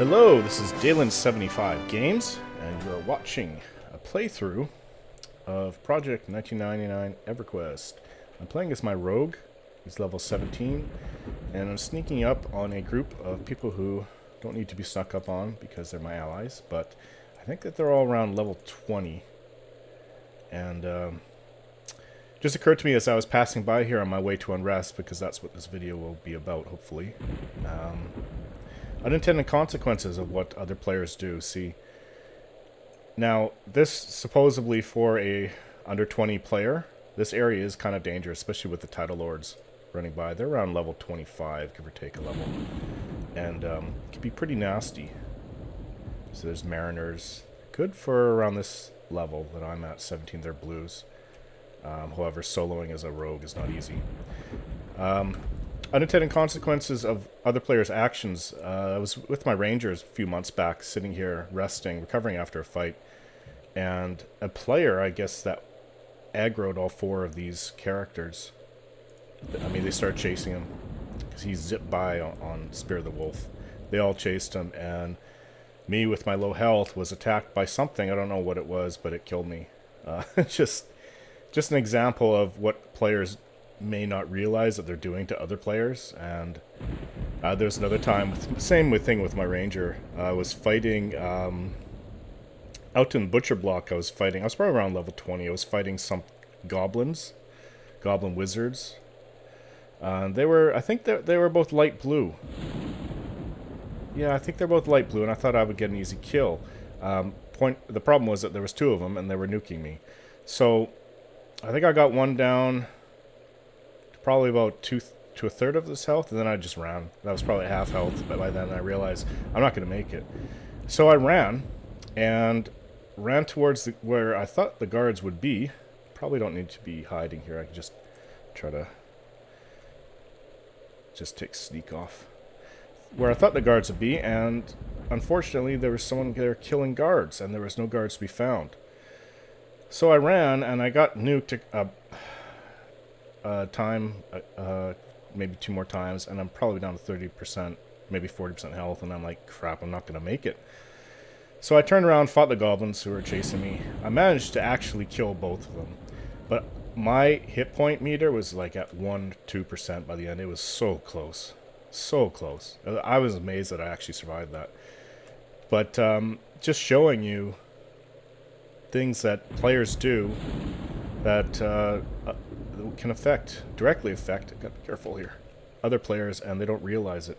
Hello, this is Dalen75 Games, and you are watching a playthrough of Project 1999 EverQuest. I'm playing as my rogue. He's level 17, and I'm sneaking up on a group of people who don't need to be snuck up on because they're my allies, but I think that they're all around level 20. And just occurred to me as I was passing by here on my way to Unrest, because that's what this video will be about, hopefully. Unintended consequences of what other players do. See, now this supposedly for a under 20 player, this area is kind of dangerous, especially with the title lords running by. They're around level 25, give or take a level, and it can be pretty nasty. So there's mariners, good for around this level that I'm at, 17. They're blues. However, soloing as a rogue is not easy. Unintended consequences of other players' actions. I was with my rangers a few months back, sitting here resting, recovering after a fight, and a player, I guess, that aggroed all four of these characters. I mean, they started chasing him because he zipped by on Spear of the Wolf. They all chased him, and me with my low health was attacked by something. I don't know what it was, but it killed me. Just an example of what players may not realize that they're doing to other players. And there's another time, same thing with my ranger. I was fighting out in Butcher Block. I was probably around level 20. I was fighting some goblin wizards. I think they were both light blue. Yeah, I think they're both light blue, and I thought I would get an easy kill. The problem was that there was two of them, and they were nuking me. So I think I got one down to probably about to a third of this health, and then I just ran. That was probably half health, but by then I realized I'm not going to make it. So I ran towards where I thought the guards would be. Probably don't need to be hiding here. I can just try to take sneak off. Where I thought the guards would be, and unfortunately there was someone there killing guards, and there was no guards to be found. So I ran, and I got nuked maybe two more times, and I'm probably down to 30%, maybe 40% health, and I'm like, crap, I'm not going to make it. So I turned around, fought the goblins who were chasing me. I managed to actually kill both of them, but my hit point meter was like at 1-2% by the end. It was so close. So close. I was amazed that I actually survived that. But just showing you things that players do that can directly affect, gotta be careful here, other players, and they don't realize it.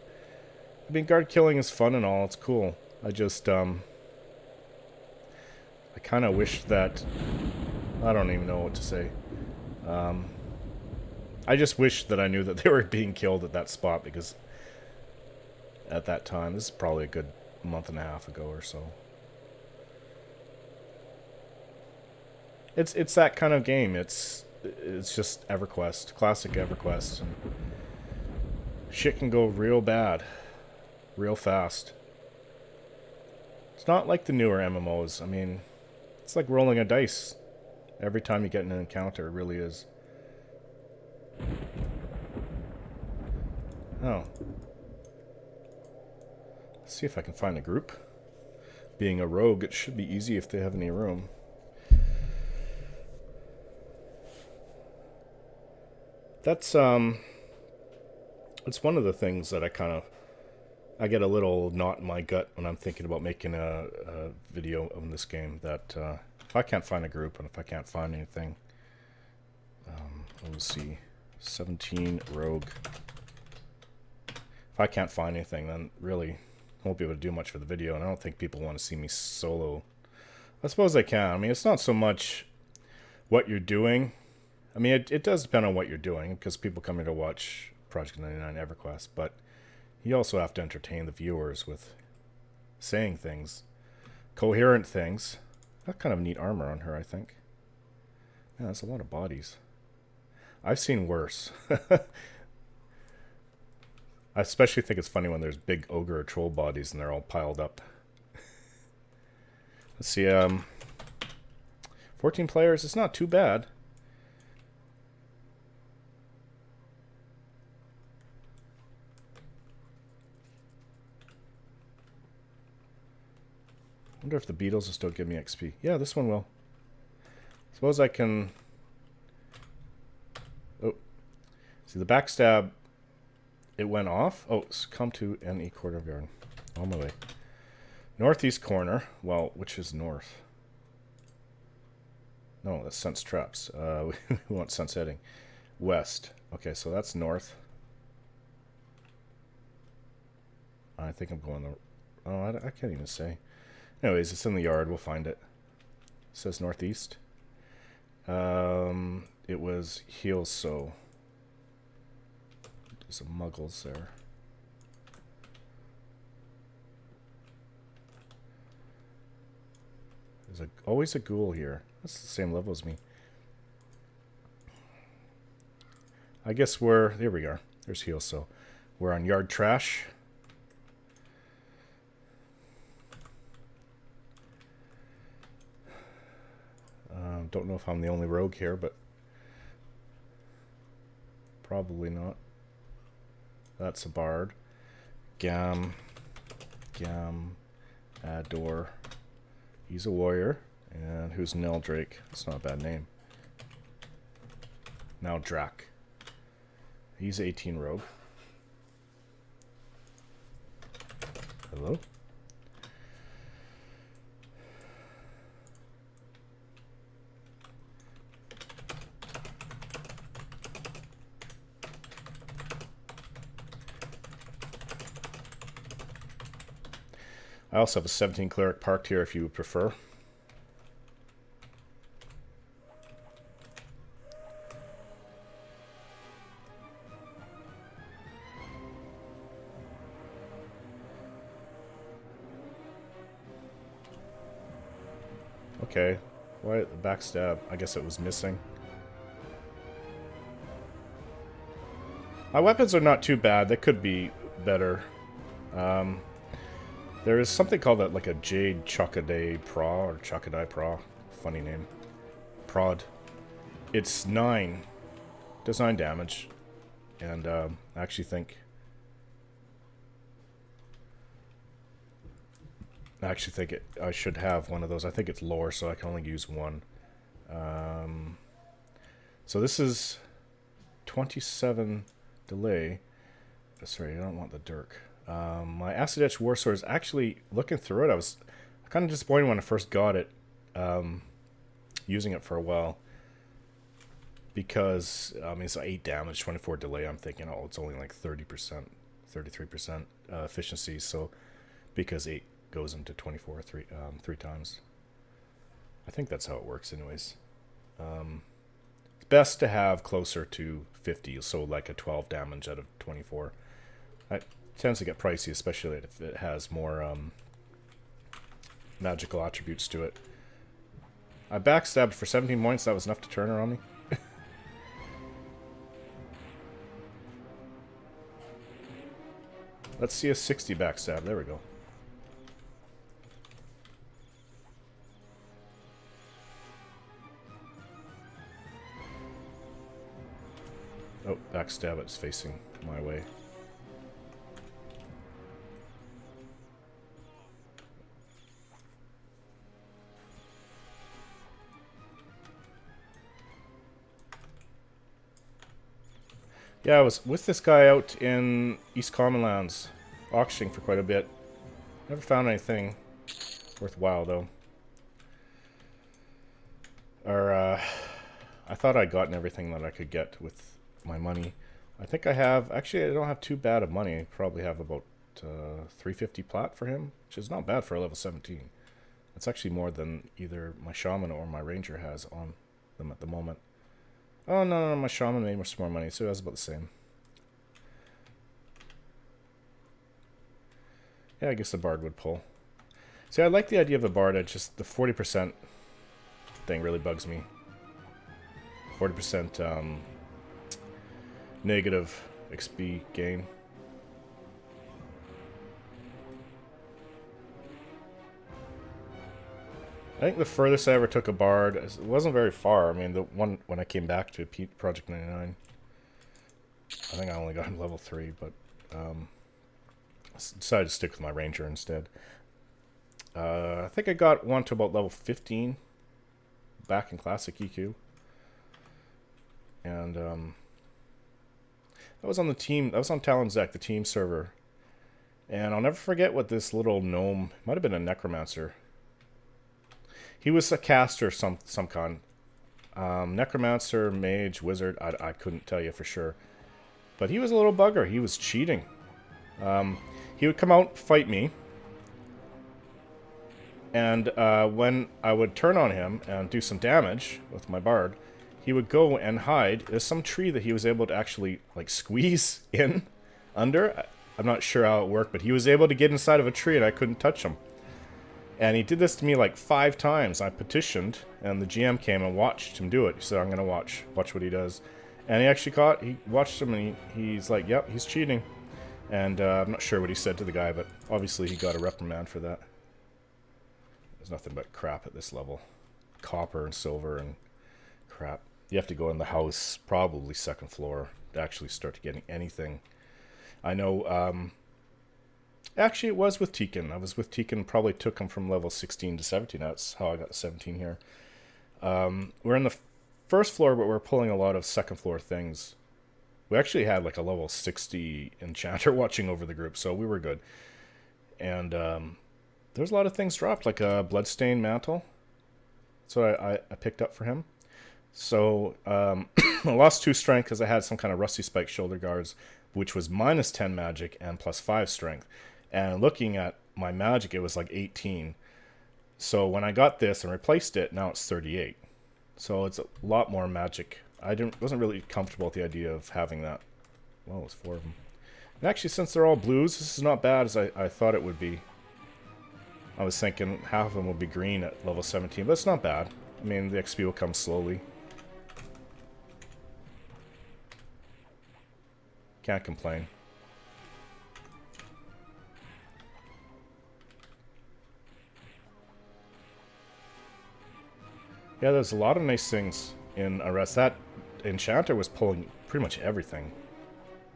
I mean, guard killing is fun and all, it's cool. I just, I kind of wish that, I don't even know what to say. I just wish that I knew that they were being killed at that spot, because at that time, this is probably a good month and a half ago or so. It's that kind of game. It's just EverQuest, classic EverQuest, and shit can go real bad, real fast. It's not like the newer MMOs. I mean, it's like rolling a dice every time you get in an encounter. It really is. Oh. Let's see if I can find a group. Being a rogue, it should be easy if they have any room. That's it's one of the things that I get a little knot in my gut when I'm thinking about making a video of this game, that if I can't find a group and if I can't find anything, let's see, 17 rogue. If I can't find anything, then really won't be able to do much for the video, and I don't think people want to see me solo. I suppose they can. I mean, it's not so much what you're doing. I mean, it does depend on what you're doing, because people come here to watch Project 99 EverQuest, but you also have to entertain the viewers with saying things, coherent things. That's kind of neat armor on her, I think. Yeah, that's a lot of bodies. I've seen worse. I especially think it's funny when there's big ogre or troll bodies and they're all piled up. Let's see, 14 players, it's not too bad. wonder if the beetles will still give me XP. Yeah, this one will. Suppose I can... Oh. See, the backstab, it went off. Oh, come to any quarter of yard. On my way. Northeast corner. Well, which is north? No, that's sense traps. We want sense heading. West. Okay, so that's north. I think I'm going the... Oh, I can't even say. Anyways, it's in the yard. We'll find it. It says northeast. It was heel so. There's some muggles there. There's always a ghoul here. That's the same level as me. I guess we're... There we are. There's heel so. We're on yard trash. Don't know if I'm the only rogue here, but probably not. That's a bard. Gam, Ador. He's a warrior. And who's Neldrake? That's not a bad name. Now Drak. He's 18 rogue. Hello? I also have a 17 cleric parked here if you would prefer. Okay, why the backstab? I guess it was missing. My weapons are not too bad. They could be better. There is something called like a Jade Chockaday Pra, or Chockadai Pra. Funny name. Prod. It's 9. Does 9 damage. And I actually think... I should have one of those. I think it's lore, so I can only use one. So this is 27 delay. Sorry, I don't want the Dirk. My Acid Etch War Sword is actually, looking through it, I was kind of disappointed when I first got it, using it for a while, because it's 8 damage, 24 delay. I'm thinking, oh, it's only like 30%, 33% efficiency, so because 8 goes into 24 three times. I think that's how it works anyways. It's best to have closer to 50, so like a 12 damage out of 24. It tends to get pricey, especially if it has more magical attributes to it. I backstabbed for 17 points. That was enough to turn her on me. Let's see a 60 backstab. There we go. Oh, backstab, it's facing my way. Yeah, I was with this guy out in East Commonlands, auctioning for quite a bit. Never found anything worthwhile, though. Or, I thought I'd gotten everything that I could get with my money. I think I have... Actually, I don't have too bad of money. I probably have about 350 plat for him, which is not bad for a level 17. It's actually more than either my shaman or my ranger has on them at the moment. Oh, no, my shaman made much more money, so it was about the same. Yeah, I guess the bard would pull. See, I like the idea of the bard, it's just the 40% thing really bugs me. 40% negative XP gain. I think the furthest I ever took a bard, it wasn't very far. I mean, the one when I came back to Project 99, I think I only got him level 3, but I decided to stick with my ranger instead. I think I got one to about level 15 back in Classic EQ. And I was on the team, I was on Talon's deck, the team server. And I'll never forget what this little gnome, might have been a necromancer. He was a caster of some kind. Necromancer, mage, wizard, I couldn't tell you for sure. But he was a little bugger, he was cheating. He would come out, fight me. And when I would turn on him and do some damage with my bard, he would go and hide. There's some tree that he was able to actually like squeeze in under. I'm not sure how it worked, but he was able to get inside of a tree and I couldn't touch him. And he did this to me like 5 times. I petitioned and the GM came and watched him do it. He said, I'm going to watch what he does. And he actually he watched him and he's like, yep, he's cheating. And I'm not sure what he said to the guy, but obviously he got a reprimand for that. There's nothing but crap at this level. Copper and silver and crap. You have to go in the house, probably 2nd floor, to actually start getting anything. I know, actually it was with Tekin. I was with Tekin, probably took him from level 16 to 17. That's how I got 17 here. We're in the 1st floor, but we're pulling a lot of 2nd floor things. We actually had like a level 60 enchanter watching over the group, so we were good. And there's a lot of things dropped, like a bloodstained mantle. That's what I picked up for him. So I lost 2 strength because I had some kind of rusty spike shoulder guards, which was minus 10 magic and plus 5 strength. And looking at my magic, it was like 18. So when I got this and replaced it, now it's 38. So it's a lot more magic. I wasn't really comfortable with the idea of having that. Well, it was 4 of them. And actually, since they're all blues, this is not bad as I thought it would be. I was thinking half of them would be green at level 17, but it's not bad. I mean, the XP will come slowly. Can't complain. Yeah, there's a lot of nice things in Unrest. That enchanter was pulling pretty much everything.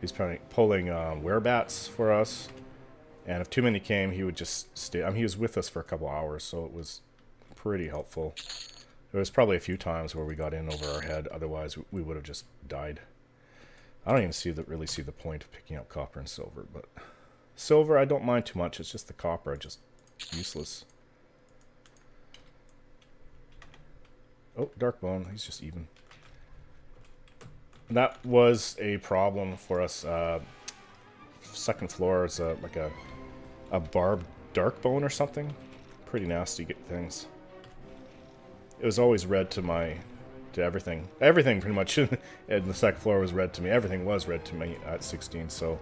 He's pulling werebats for us. And if too many came, he would just stay. I mean, he was with us for a couple hours, so it was pretty helpful. There was probably a few times where we got in over our head. Otherwise, we would have just died. I don't even really see the point of picking up copper and silver, but silver I don't mind too much. It's just the copper, just useless. Oh, Darkbone, he's just even. And that was a problem for us. 2nd floor is like a barbed Darkbone or something. Pretty nasty things. It was always red to everything. Everything pretty much in the 2nd floor was red to me. Everything was red to me at 16, so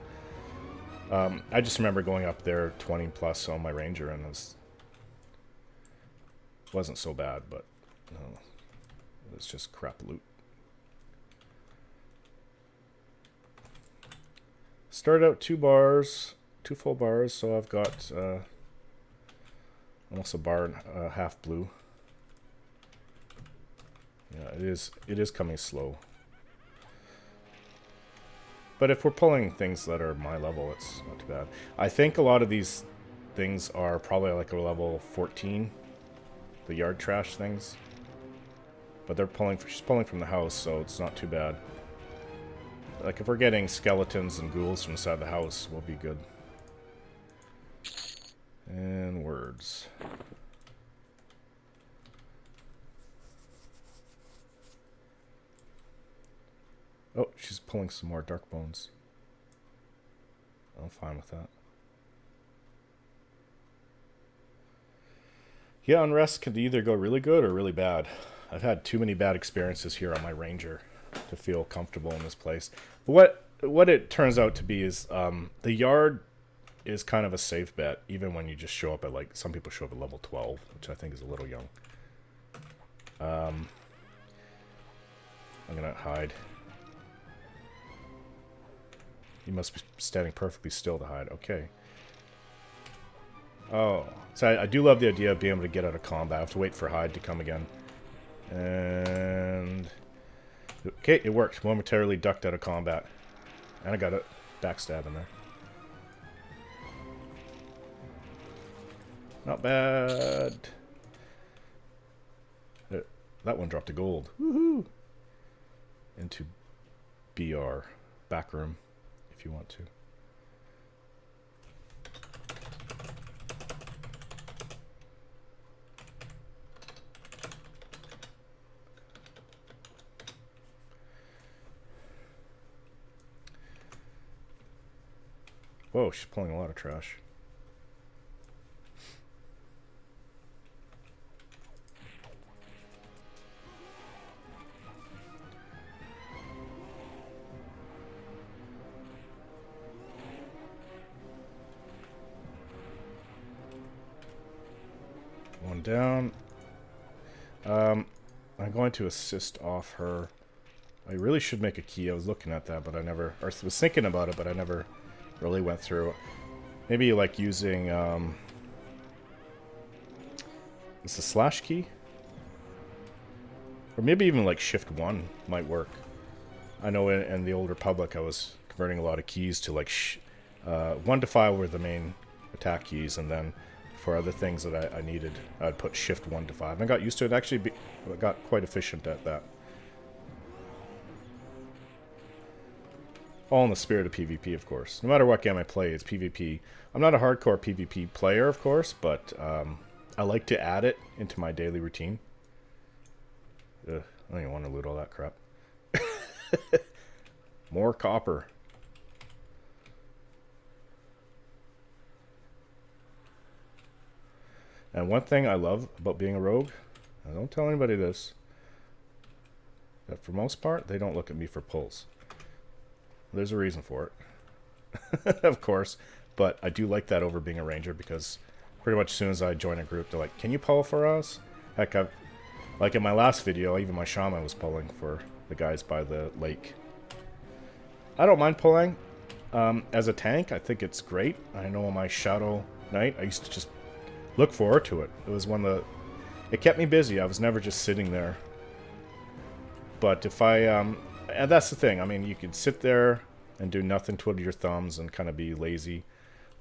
I just remember going up there 20 plus on my ranger and it wasn't so bad, but it was just crap loot. Started out 2 full bars, so I've got almost a bar and half blue. Yeah, it is coming slow. But if we're pulling things that are my level, it's not too bad. I think a lot of these things are probably like a level 14, the yard trash things. But she's pulling from the house, so it's not too bad. Like if we're getting skeletons and ghouls from inside the house, we'll be good. And words. Oh, she's pulling some more dark bones. I'm fine with that. Yeah, Unrest could either go really good or really bad. I've had too many bad experiences here on my ranger to feel comfortable in this place. But what it turns out to be is the yard is kind of a safe bet, even when you just show up at, like, some people show up at level 12, which I think is a little young. I'm gonna hide. You must be standing perfectly still to hide. Okay. Oh. So I do love the idea of being able to get out of combat. I have to wait for hide to come again. And... okay, it worked. Momentarily ducked out of combat. And I got a backstab in there. Not bad. That one dropped a gold. Woohoo! Into BR. Back room, if you want to. Whoa, she's pulling a lot of trash. One down. I'm going to assist off her. I really should make a key. I was looking at that, but I never, or was thinking about it, but I never really went through. Maybe like using, it's a slash key? Or maybe even like shift 1 might work. I know in the Old Republic I was converting a lot of keys to like 1 to 5 were the main attack keys, and then for other things that I needed, I'd put shift 1 to 5. I got used to it. Actually, got quite efficient at that. All in the spirit of PvP, of course. No matter what game I play, it's PvP. I'm not a hardcore PvP player, of course, but I like to add it into my daily routine. Ugh, I don't even want to loot all that crap. More copper. And one thing I love about being a rogue, and don't tell anybody this, that for most part, they don't look at me for pulls. There's a reason for it, of course, but I do like that over being a ranger, because pretty much as soon as I join a group, they're like, can you pull for us? Heck, like in my last video, even my shaman was pulling for the guys by the lake. I don't mind pulling. As a tank, I think it's great. I know on my Shadow Knight, I used to just look forward to it. It was one of the... It kept me busy. I was never just sitting there. But if I... and that's the thing. I mean, you can sit there and do nothing, twiddle your thumbs, and kind of be lazy.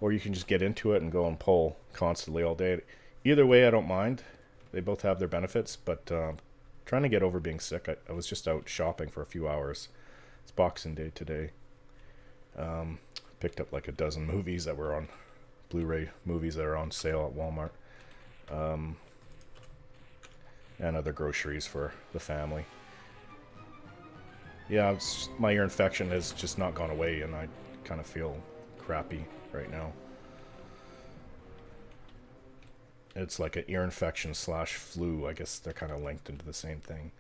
Or you can just get into it and go and pull constantly all day. Either way, I don't mind. They both have their benefits, but trying to get over being sick. I was just out shopping for a few hours. It's Boxing Day today. Picked up like a dozen movies that were on... Blu-ray movies that are on sale at Walmart. And other groceries for the family. Yeah, my ear infection has just not gone away, and I kind of feel crappy right now. It's like an ear infection / flu. I guess they're kind of linked into the same thing.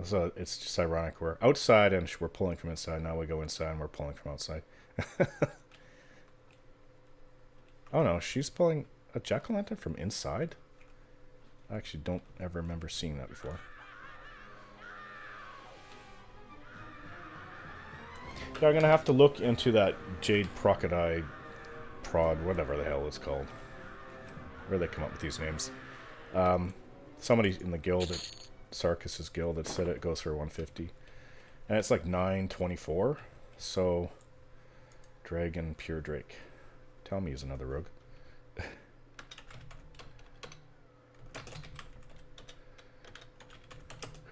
So it's just ironic. We're outside and we're pulling from inside. Now we go inside and we're pulling from outside. Oh no, she's pulling a jack-o'-lantern from inside? I actually don't ever remember seeing that before. Yeah, I'm going to have to look into that Jade Crocodile Prod, whatever the hell it's called. Where they come up with these names. Somebody in the guild... Sarkis's guild that said it goes for 150, and it's like 924. So Dragon Pure Drake, tell me he's another rogue.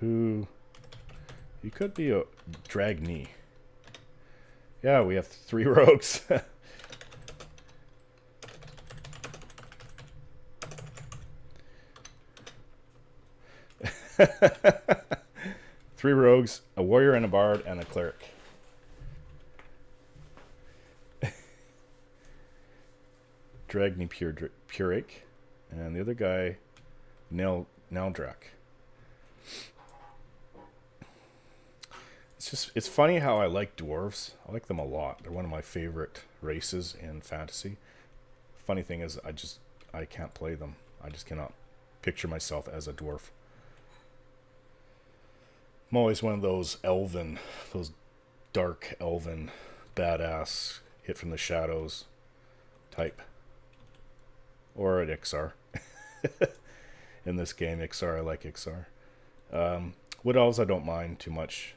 Who he could be a Dragni. Yeah, we have 3 rogues. 3 rogues, a warrior and a bard, and a cleric. Dragni Puric, and the other guy, Naldrak. It's funny how I like dwarves. I like them a lot. They're one of my favorite races in fantasy. Funny thing is, I can't play them. I just cannot picture myself as a dwarf. I'm always one of those dark elven, badass, hit from the shadows type. Or an Ixar. In this game, Ixar, I like Ixar. Wood elves I don't mind too much.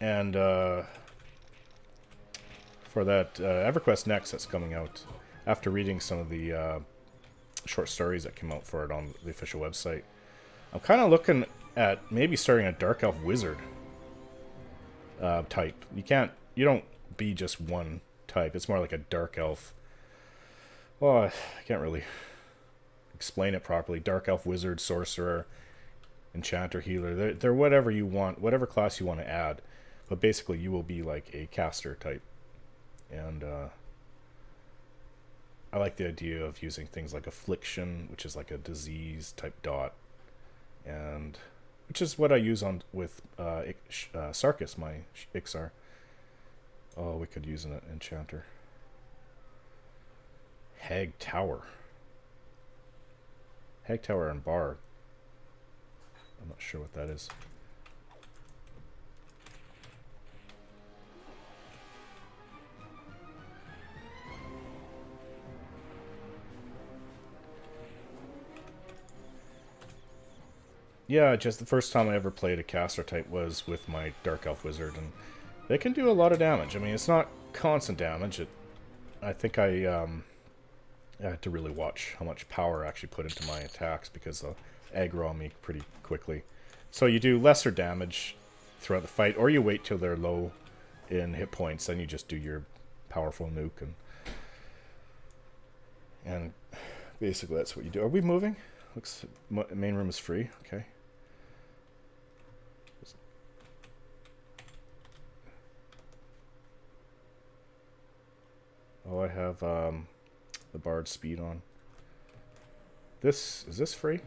And for that EverQuest Next that's coming out, after reading some of the short stories that came out for it on the official website, I'm kind of looking at maybe starting a Dark Elf Wizard type. You don't be just one type. It's more like a Dark Elf. Well, I can't really explain it properly. Dark Elf Wizard, Sorcerer, Enchanter, Healer. They're whatever you want, whatever class you want to add. But basically, you will be like a caster type. And I like the idea of using things like Affliction, which is like a disease type dot, and which is what I use on with Sarkis, my Ixar. Oh, we could use an Enchanter. Hag Tower. Hag Tower and Bard. I'm not sure what that is. Yeah, just the first time I ever played a caster type was with my Dark Elf Wizard, and they can do a lot of damage. I mean, it's not constant damage. I think I had to really watch how much power I actually put into my attacks because they'll aggro on me pretty quickly. So you do lesser damage throughout the fight, or you wait till they're low in hit points, then you just do your powerful nuke, and basically that's what you do. Are we moving? Looks main room is free. Okay. Oh, I have the Bard speed on. Is this free?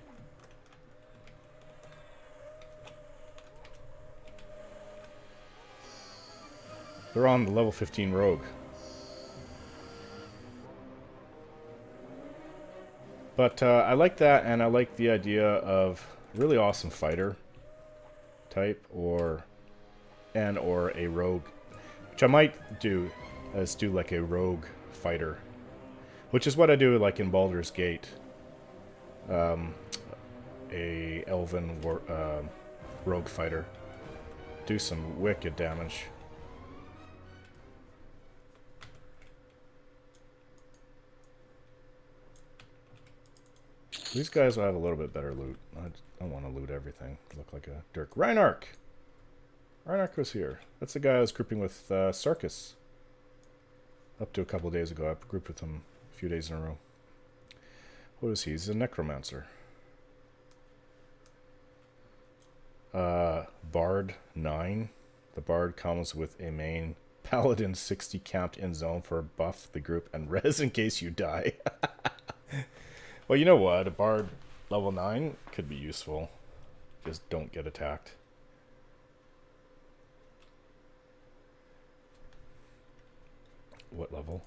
They're on the level 15 rogue. But I like that, and I like the idea of really awesome fighter type, or a rogue, which I might do, is do like a rogue fighter, which is what I do like in Baldur's Gate. A elven rogue fighter. Do some wicked damage. These guys will have a little bit better loot. I don't want to loot everything. Look like a Dirk. Reinark! Reinark was here. That's the guy I was grouping with Sarkis. Up to a couple of days ago. I grouped with him a few days in a row. What is he? He's a necromancer. Bard 9. The Bard comes with a main Paladin 60 camped in zone for buff the group and res in case you die. Well, you know what? A Bard level 9 could be useful. Just don't get attacked. What level?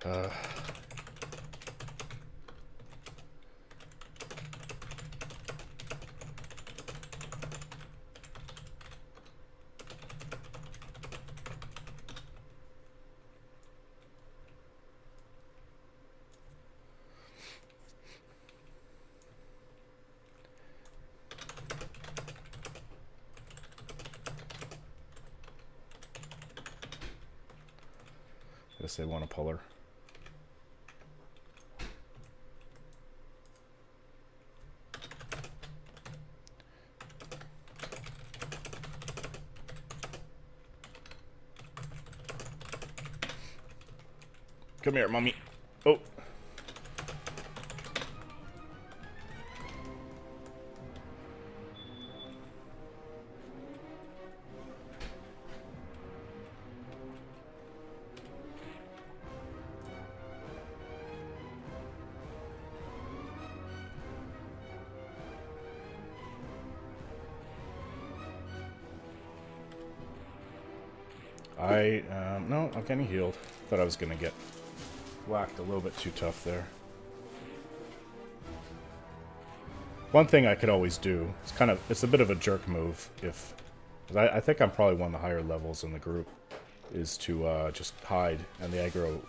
I guess they want to pull her. Come here, mommy. Oh. No, I'm getting healed. Thought I was gonna get whacked a little bit too tough there. One thing I could always do, it's a bit of a jerk move, if I think I'm probably one of the higher levels in the group, is to just hide, and the aggro,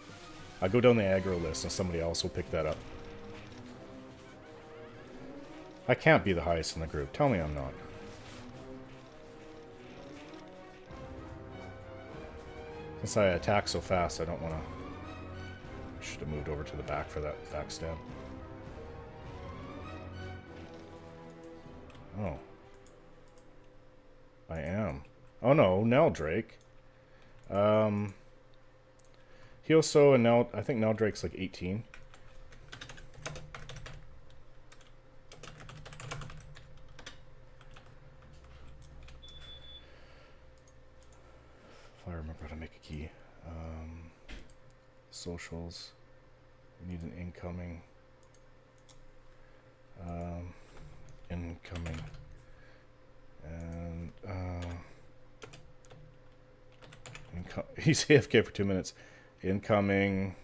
I go down the aggro list and somebody else will pick that up. I can't be the highest in the group. Tell me I'm not. Since I attack so fast, I don't want to... I should have moved over to the back for that backstab. Oh. I am. Oh no, Nell Drake. He also, and now, I think Nell Drake's like 18. If I remember how to make a key. Socials. We need an incoming. Incoming. And, he's AFK for 2 minutes. Incoming.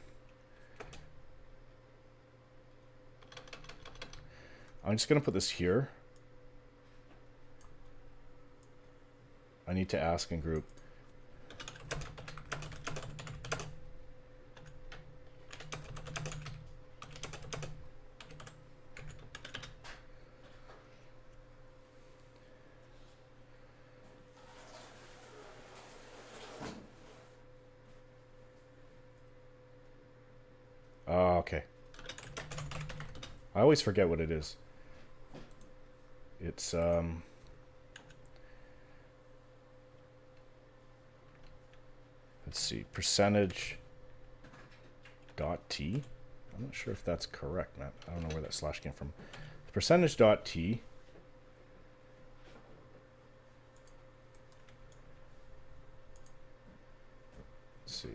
I'm just going to put this here. I need to ask in group. Okay. I always forget what it is. It's, let's see, percentage dot T. I'm not sure if that's correct, Matt. I don't know where that slash came from. Percentage dot T. Let's see.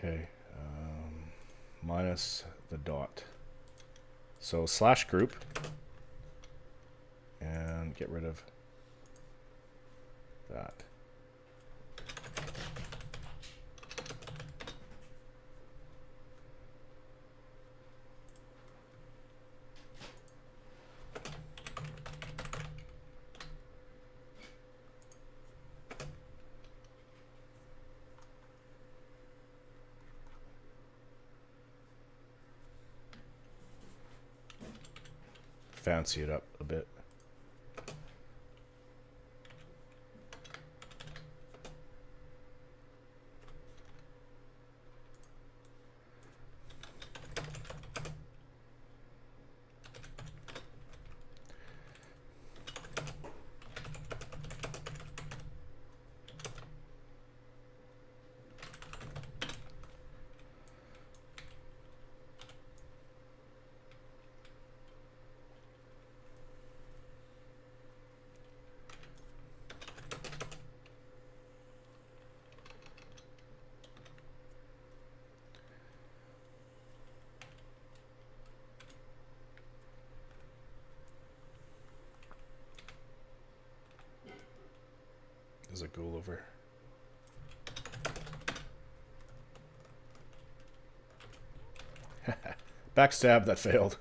Okay, minus the dot. So slash group, and get rid of that. Fancy it up a bit. There's a ghoul over. Backstab, that failed.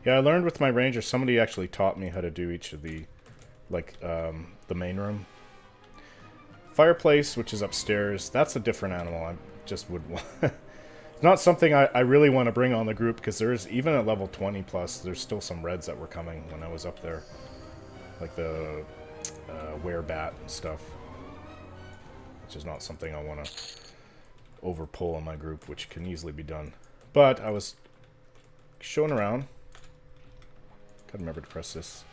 Yeah, I learned with my ranger, somebody actually taught me how to do each of the, like, the main room. Fireplace, which is upstairs, that's a different animal. I just would want... It's not something I really want to bring on the group, because there's, even at level 20 plus, there's still some reds that were coming when I was up there. Like the werebat and stuff. Which is not something I want to overpull on my group, which can easily be done. But I was showing around. Gotta remember to press this.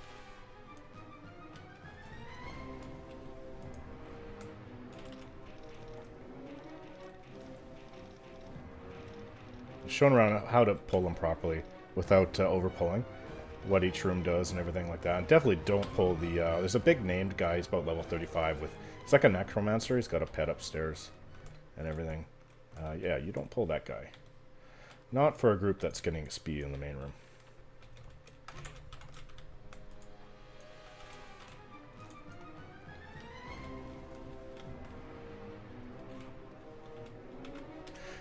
Showing around how to pull them properly without over pulling. what each room does and everything like that. And definitely don't pull the... there's a big named guy, he's about level 35 with... It's like a necromancer, he's got a pet upstairs and everything. Yeah, you don't pull that guy. Not for a group that's getting XP in the main room.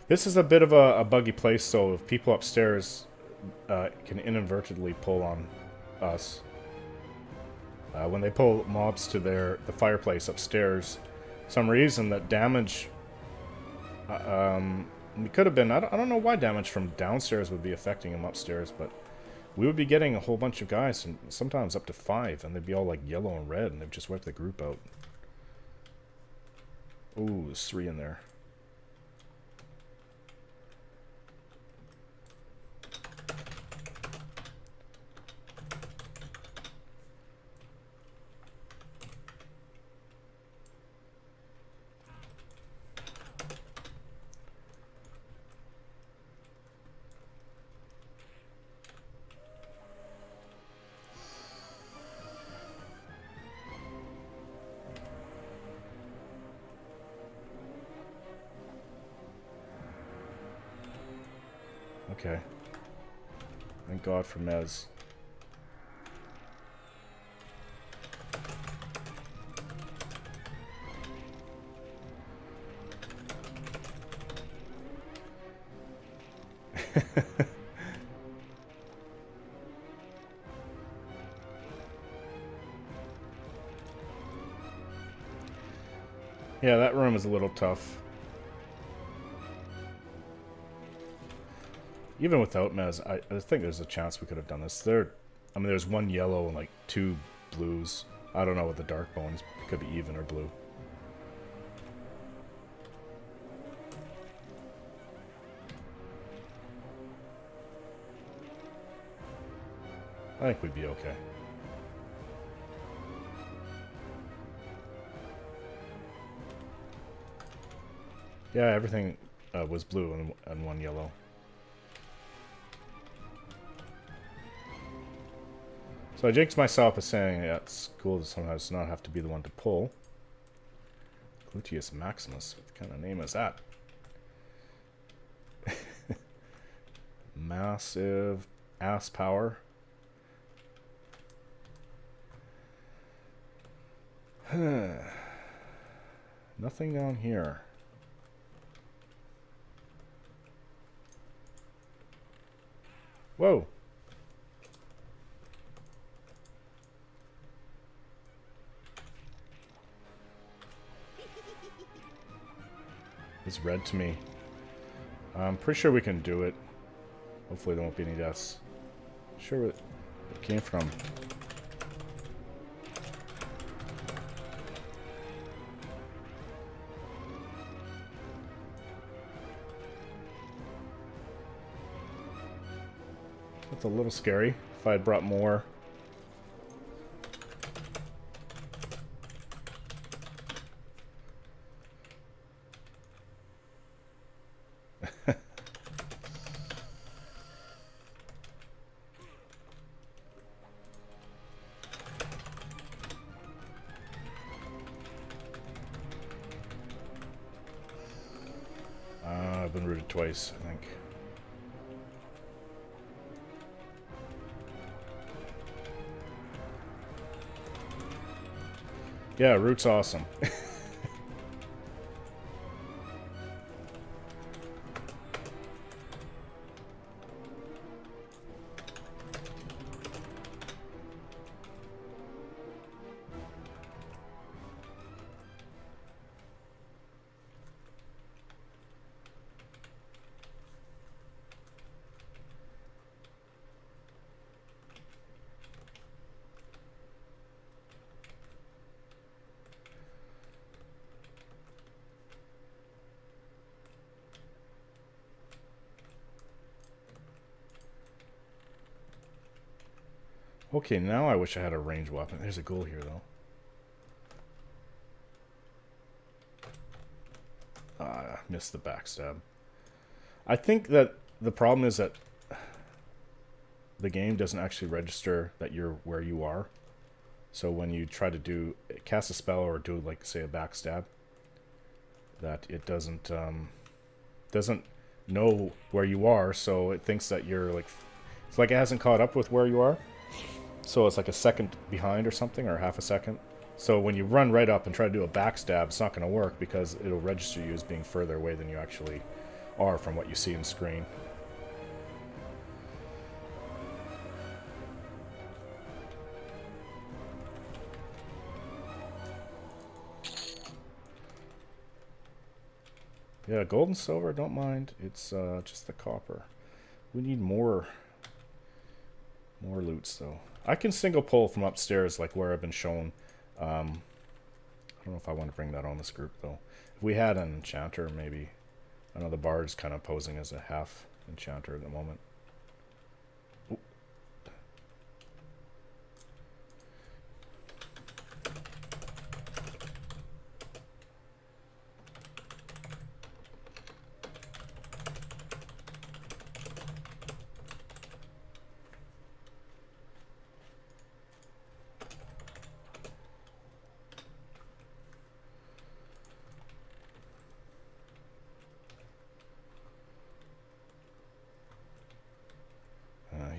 This is a bit of a buggy place, so if people upstairs can inadvertently pull on us. When they pull mobs to the fireplace upstairs, some reason that damage... it could have been... I don't know why damage from downstairs would be affecting them upstairs, but we would be getting a whole bunch of guys, and sometimes up to 5, and they'd be all like yellow and red, and they'd just wipe the group out. Ooh, there's 3 in there. Okay. Thank God for Mez. Yeah, that room is a little tough. Even without Mez, I think there's a chance we could have done this. I mean, there's 1 yellow and like 2 blues. I don't know what the dark bones. It could be even or blue. I think we'd be okay. Yeah, everything was blue and 1 yellow. So I jinxed myself by saying, yeah, it's cool to sometimes not have to be the one to pull. Gluteus Maximus, what kind of name is that? Massive ass power. Nothing down here. Whoa. It's red to me. I'm pretty sure we can do it. Hopefully there won't be any deaths. Sure where it came from. That's a little scary. If I had brought more. I've been rooted twice, I think. Yeah, root's awesome. Okay, now I wish I had a ranged weapon. There's a ghoul here, though. Missed the backstab. I think that the problem is that the game doesn't actually register that you're where you are. So when you try to cast a spell or do, like, say, a backstab, that it doesn't know where you are, so it thinks that you're, like, it's like it hasn't caught up with where you are. So it's like a second behind or something, or half a second. So when you run right up and try to do a backstab, it's not going to work because it'll register you as being further away than you actually are from what you see in screen. Yeah, gold and silver, don't mind. It's just the copper. We need more loots, though. I can single pull from upstairs, like where I've been shown. I don't know if I want to bring that on this group, though. If we had an enchanter, maybe. I know the bard's kind of posing as a half enchanter at the moment. Ooh.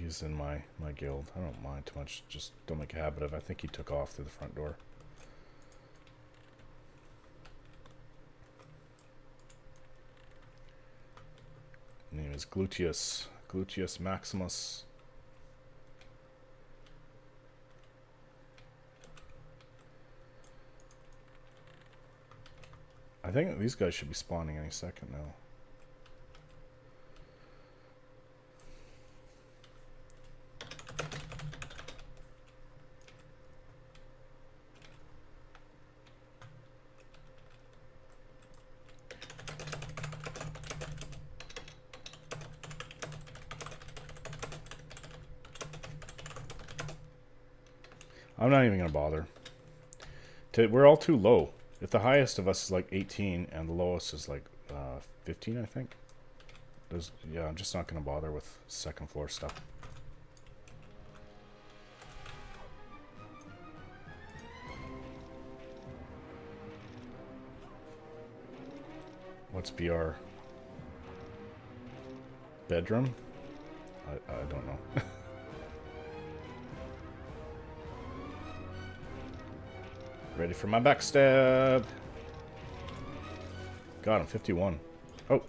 He's in my guild. I don't mind too much. Just don't make a habit of it. I think he took off through the front door. His name is Gluteus. Gluteus Maximus. I think these guys should be spawning any second now. I'm not even going to bother. We're all too low. If the highest of us is like 18 and the lowest is like 15, I think. Yeah, I'm just not going to bother with second floor stuff. What's BR? Bedroom? I don't know. Ready for my backstab. Got him, 51. Oh.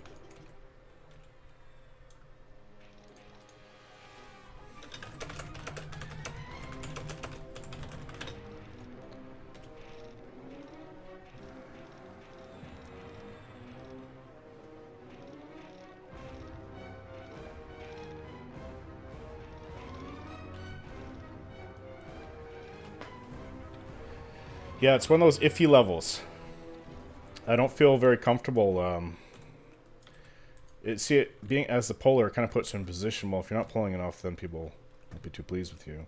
Yeah, it's one of those iffy levels. I don't feel very comfortable. Being as the polar kind of puts you in position. Well, if you're not pulling enough, then people won't be too pleased with you,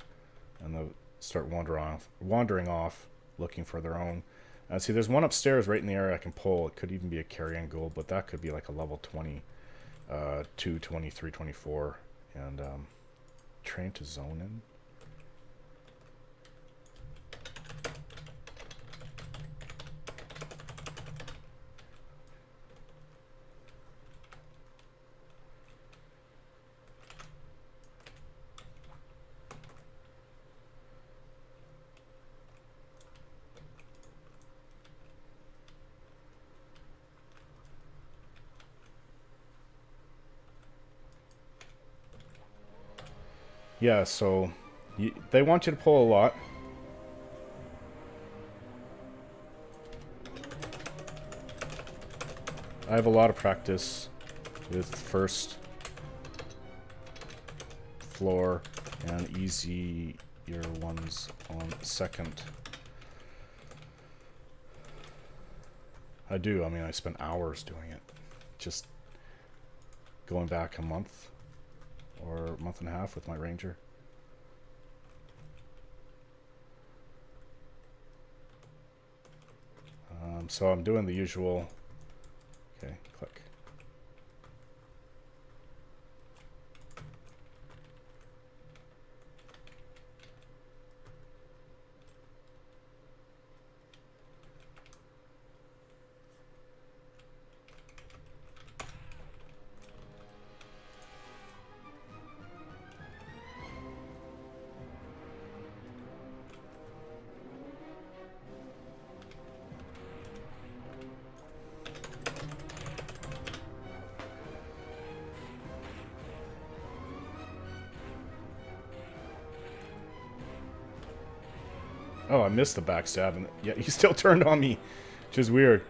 and they'll start wandering off, looking for their own. And see, there's one upstairs right in the area I can pull. It could even be a carrion gold, but that could be like a level 20, 23, 24, and train to zone in. Yeah, so they want you to pull a lot. I have a lot of practice with first floor and easier ones on second. I do. I mean, I spent hours doing it. Just going back a month or a month and a half with my ranger. So I'm doing the usual. Okay, click. Oh, I missed the backstab, and yet he still turned on me, which is weird.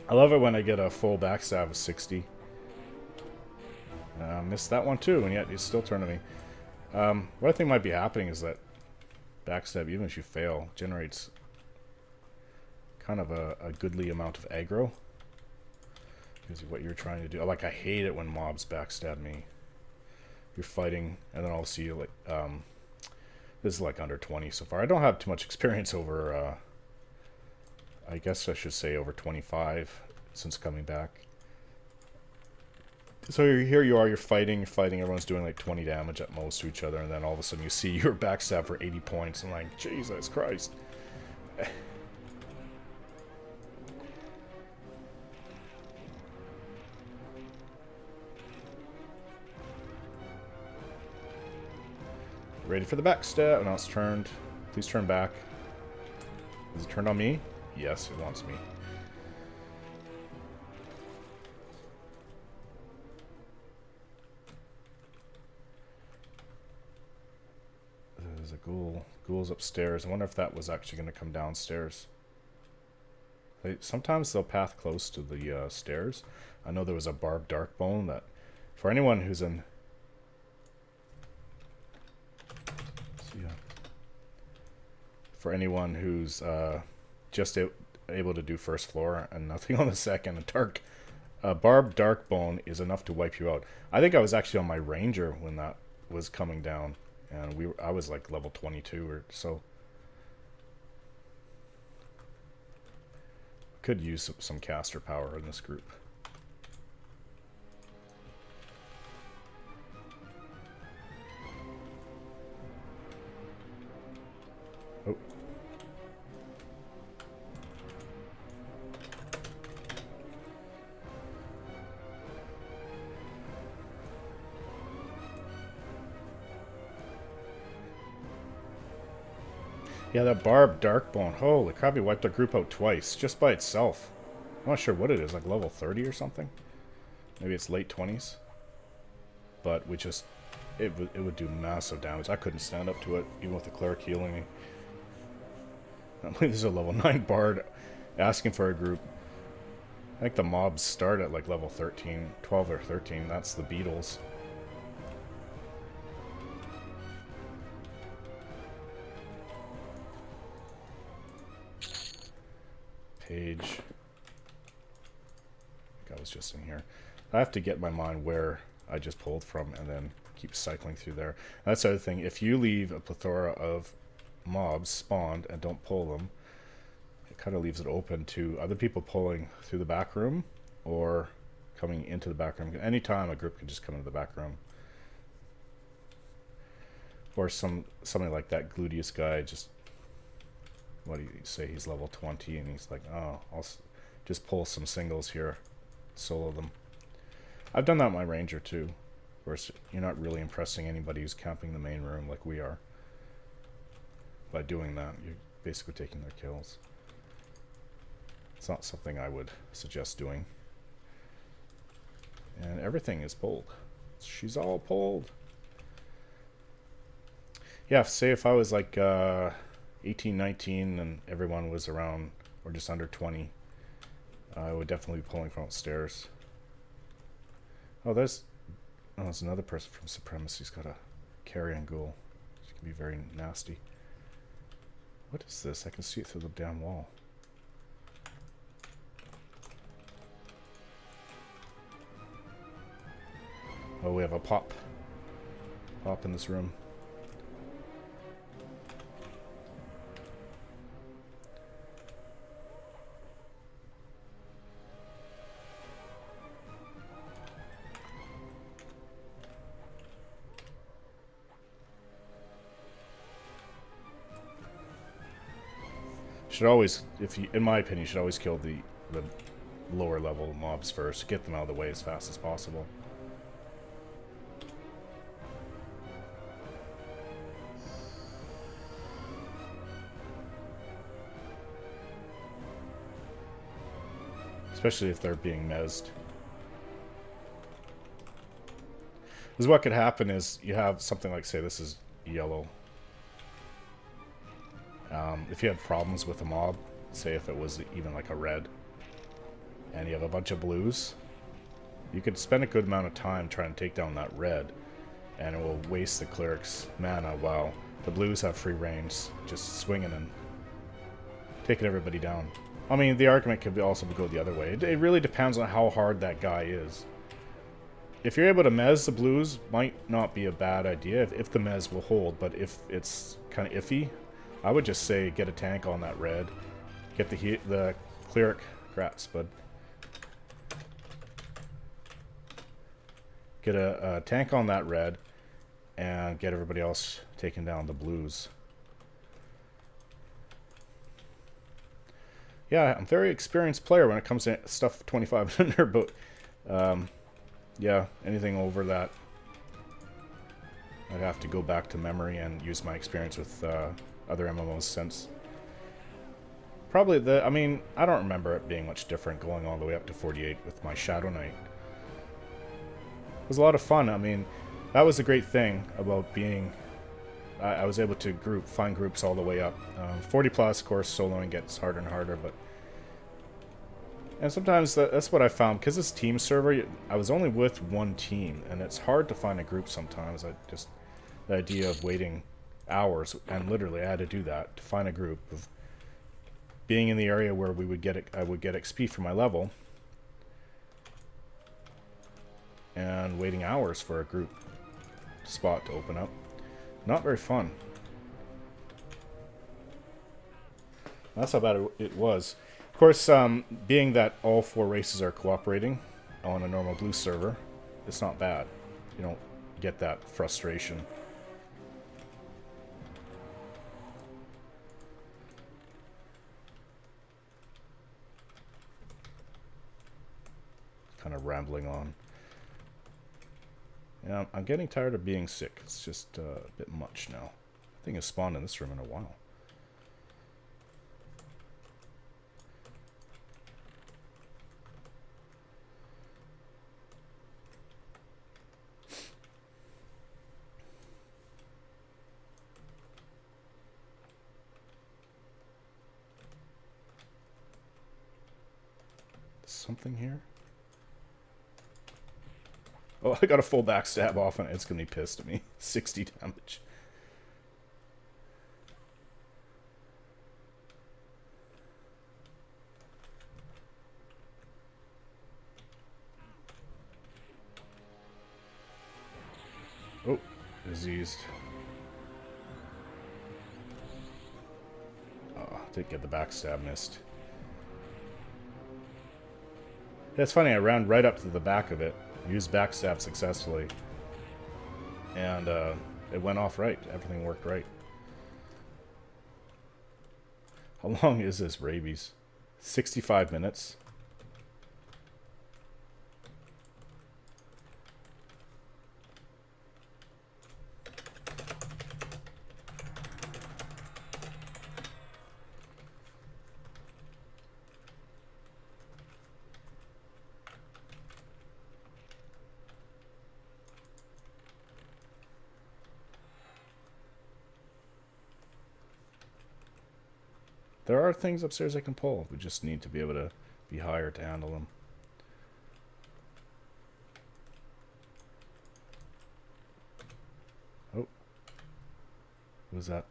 I love it when I get a full backstab of 60. Missed that one too, and yet he's still turning me. What I think might be happening is that backstab, even if you fail, generates kind of a goodly amount of aggro. Because of what you're trying to do. Like, I hate it when mobs backstab me. You're fighting, and then I'll see you, like, this is like under 20 so far. I don't have too much experience over, I guess I should say over 25 since coming back. So here you are, you're fighting, everyone's doing like 20 damage at most to each other, and then all of a sudden you see your backstab for 80 points, and like, Jesus Christ. Ready for the backstab. Now it's turned. Please turn back. Is it turned on me? Yes, it wants me. There's a ghoul. Ghoul's upstairs. I wonder if that was actually going to come downstairs. Sometimes they'll path close to the stairs. I know there was a barbed darkbone that, for anyone who's in... For anyone who's just able to do first floor and nothing on the second, a barbed darkbone is enough to wipe you out. I think I was actually on my ranger when that was coming down, and I was like level 22 or so. Could use some caster power in this group. Oh. Yeah, that barbed darkbone. Holy crap, he wiped our group out twice, just by itself. I'm not sure what it is, like level 30 or something? Maybe it's late 20s. But we just... It would do massive damage. I couldn't stand up to it, even with the cleric healing me. I believe this is a level 9 bard asking for a group. I think the mobs start at like level 13, 12 or 13. That's the beetles. Page. I think I was just in here. I have to get my mind where I just pulled from and then keep cycling through there. And that's the other thing. If you leave a plethora of mobs spawned and don't pull them, it kind of leaves it open to other people pulling through the back room or coming into the back room. Anytime a group can just come into the back room. Or somebody like that gluteus guy, just, what do you say, he's level 20 and he's like, oh, I'll just pull some singles here, solo them. I've done that with my ranger too. Of course, you're not really impressing anybody who's camping the main room like we are. By doing that, you're basically taking their kills. It's not something I would suggest doing. And everything is pulled. She's all pulled. Yeah, say if I was like 18, 19 and everyone was around or just under 20, I would definitely be pulling from upstairs. Oh, there's another person from Supremacy's got a carrion ghoul. She can be very nasty. What is this? I can see it through the damn wall. Oh, we have a pop. Pop in this room. Should always, in my opinion, you should always kill the lower level mobs first. Get them out of the way as fast as possible. Especially if they're being mezzed. Because what could happen is you have something like, say this is yellow. If you had problems with a mob, say if it was even like a red, and you have a bunch of blues, you could spend a good amount of time trying to take down that red, and it will waste the cleric's mana while the blues have free range, just swinging and taking everybody down. I mean, the argument could also go the other way. It really depends on how hard that guy is. If you're able to mez the blues, might not be a bad idea if the mez will hold, but if it's kind of iffy, I would just say get a tank on that red, get the cleric grats, bud. Get a tank on that red, and get everybody else taking down the blues. Yeah, I'm a very experienced player when it comes to stuff 25 and under, but yeah, anything over that, I'd have to go back to memory and use my experience with other MMOs since. Probably I mean, I don't remember it being much different going all the way up to 48 with my Shadow Knight. It was a lot of fun. I mean, that was the great thing about being... I was able to find groups all the way up. 40 plus, of course, soloing gets harder and harder, but... And sometimes that's what I found, because this team server, I was only with one team, and it's hard to find a group sometimes. The idea of waiting hours, and literally I had to do that to find a group, of being in the area where I would get XP for my level, and waiting hours for a group spot to open up. Not very fun. That's how bad it was. Of course, being that all 4 races are cooperating on a normal blue server, it's not bad. You don't get that frustration. Kind of rambling on. Yeah, I'm getting tired of being sick. It's just a bit much now. I think it's spawned in this room in a while. Something here? Oh, I got a full backstab off and it's going to be pissed at me. 60 damage. Oh, diseased. Oh, didn't get the backstab, missed. Yeah, it's funny, I ran right up to the back of it, used backstab successfully, and it went off right. Everything worked right. How long is this rabies? 65 minutes. There are things upstairs I can pull. We just need to be able to be higher to handle them. Oh. What was that?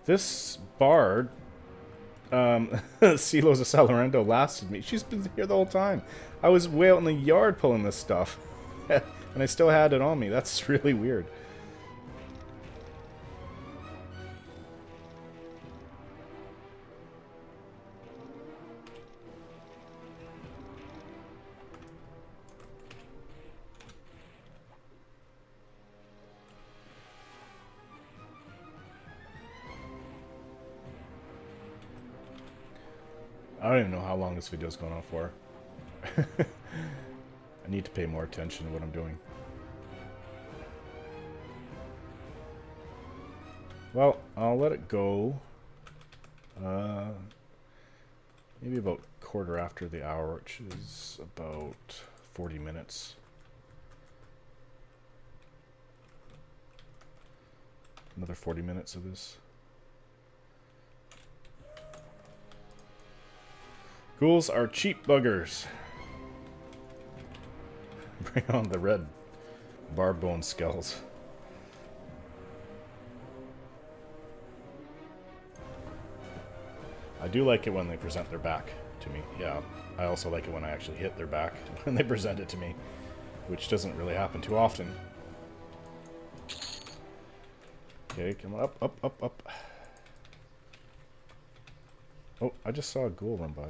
This bard... Silos of Salorendo lasted me. She's been here the whole time. I was way out in the yard pulling this stuff. And I still had it on me. That's really weird. I don't even know how long this video is going on for. I need to pay more attention to what I'm doing. Well, I'll let it go. Uh, maybe about quarter after the hour, which is about 40 minutes. Another 40 minutes of this. Ghouls are cheap buggers. Bring on the red barb bone skulls. I do like it when they present their back to me. Yeah, I also like it when I actually hit their back when they present it to me, which doesn't really happen too often. Okay, come on, up. Oh, I just saw a ghoul run by.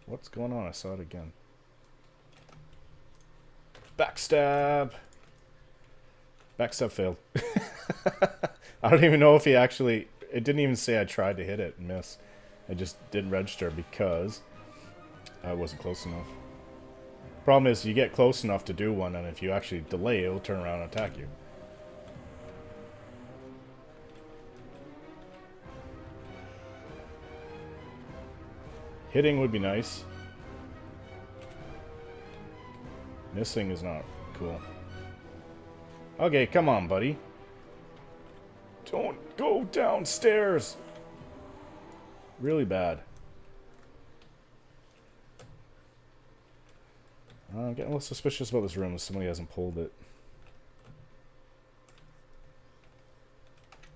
What's going on? I saw it again. Backstab! Backstab failed. I don't even know if he actually... It didn't even say I tried to hit it and miss. I just didn't register because I wasn't close enough. Problem is, you get close enough to do one, and if you actually delay, it'll turn around and attack you. Hitting would be nice. Missing is not cool. Okay, come on, buddy. Don't go downstairs. Really bad. I'm getting a little suspicious about this room if somebody hasn't pulled it.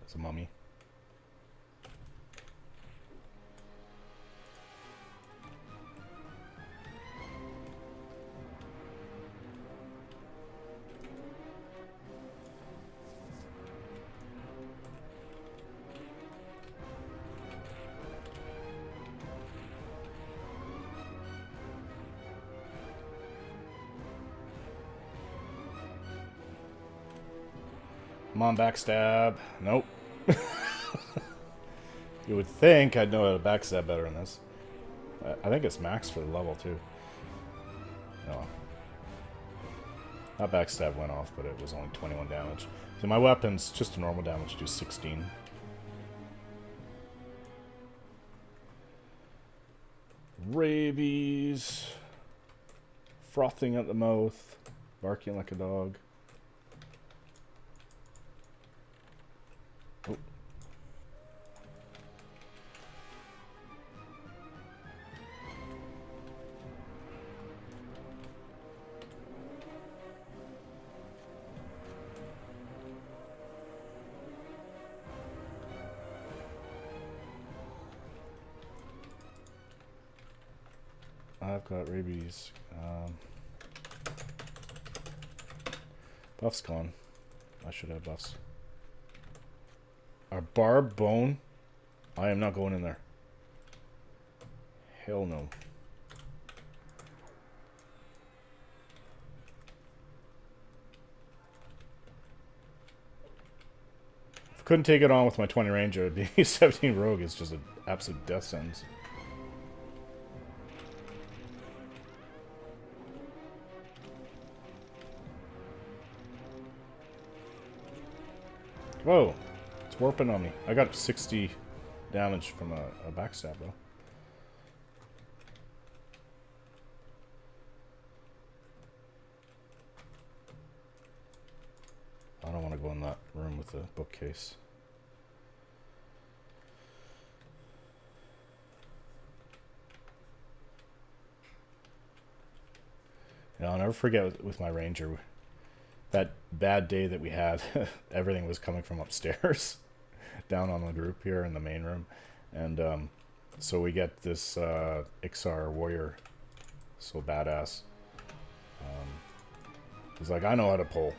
It's a mummy. Come on, backstab. Nope. You would think I'd know how to backstab better in this. I think it's max for the level, too. No. That backstab went off, but it was only 21 damage. So my weapon's just a normal damage, do 16. Rabies. Frothing at the mouth. Barking like a dog. Oh. I've got rabies. Buff's gone. I should have buffs. Our barb bone? I am not going in there. Hell no. If I couldn't take it on with my 20 ranger, it'd be 17 rogue is just an absolute death sentence. Whoa, it's warping on me. I got 60 damage from a backstab, though. I don't want to go in that room with the bookcase. Yeah, I'll never forget with my ranger. That bad day that we had, everything was coming from upstairs, down on the group here in the main room, and so we get this Ixar warrior, so badass. He's like, I know how to pull.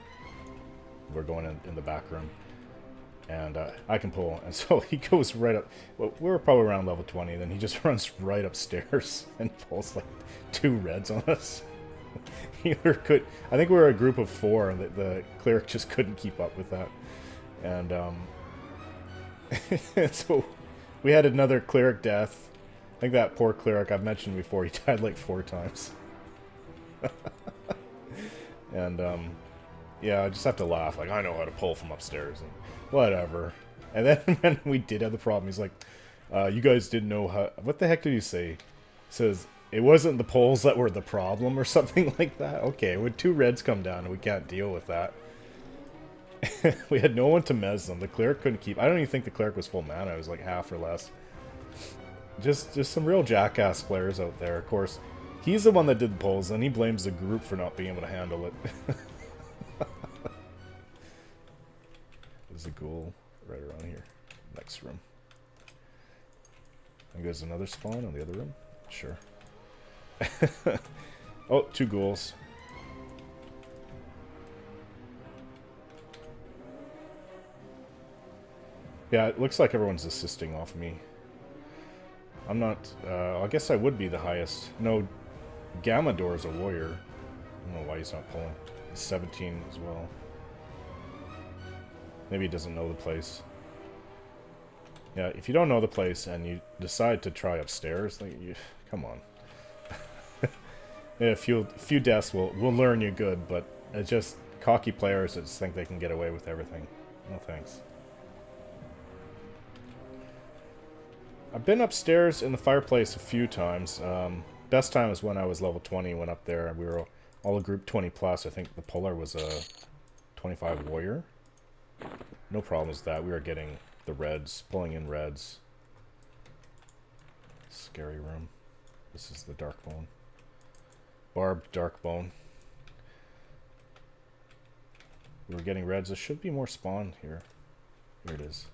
We're going in the back room, and I can pull, and so he goes right up. Well, we're probably around level 20, then he just runs right upstairs and pulls like 2 reds on us. Either could, I think we were a group of 4, and the cleric just couldn't keep up with that, and so we had another cleric death. I think that poor cleric I've mentioned before, he died like 4 times. And yeah, I just have to laugh, like, I know how to pull from upstairs and whatever. And then when we did have the problem, he's like, You guys didn't know how... What the heck did he say? He says, it wasn't the poles that were the problem or something like that. Okay, when 2 reds come down, we can't deal with that. We had no one to mez them. The cleric couldn't keep... I don't even think the cleric was full mana. It was like half or less. Just some real jackass players out there. Of course, he's the one that did the polls, and he blames the group for not being able to handle it. There's a ghoul right around here. Next room. I think there's another spawn in the other room. Sure. Oh, 2 ghouls. Yeah, it looks like everyone's assisting off me. I'm not... I guess I would be the highest. No, Gamador's a warrior. I don't know why he's not pulling. He's 17 as well. Maybe he doesn't know the place. Yeah, if you don't know the place and you decide to try upstairs, like, come on. Yeah, a few deaths will learn you good, but it's just cocky players that just think they can get away with everything. No thanks. I've been upstairs in the fireplace a few times. Best time is when I was level 20, went up there, and we were all a group 20 plus. I think the puller was a 25 warrior. No problems with that. We were getting the reds, pulling in reds. Scary room. This is the dark bone. Barbed dark bone. We were getting reds. There should be more spawn here. Here it is.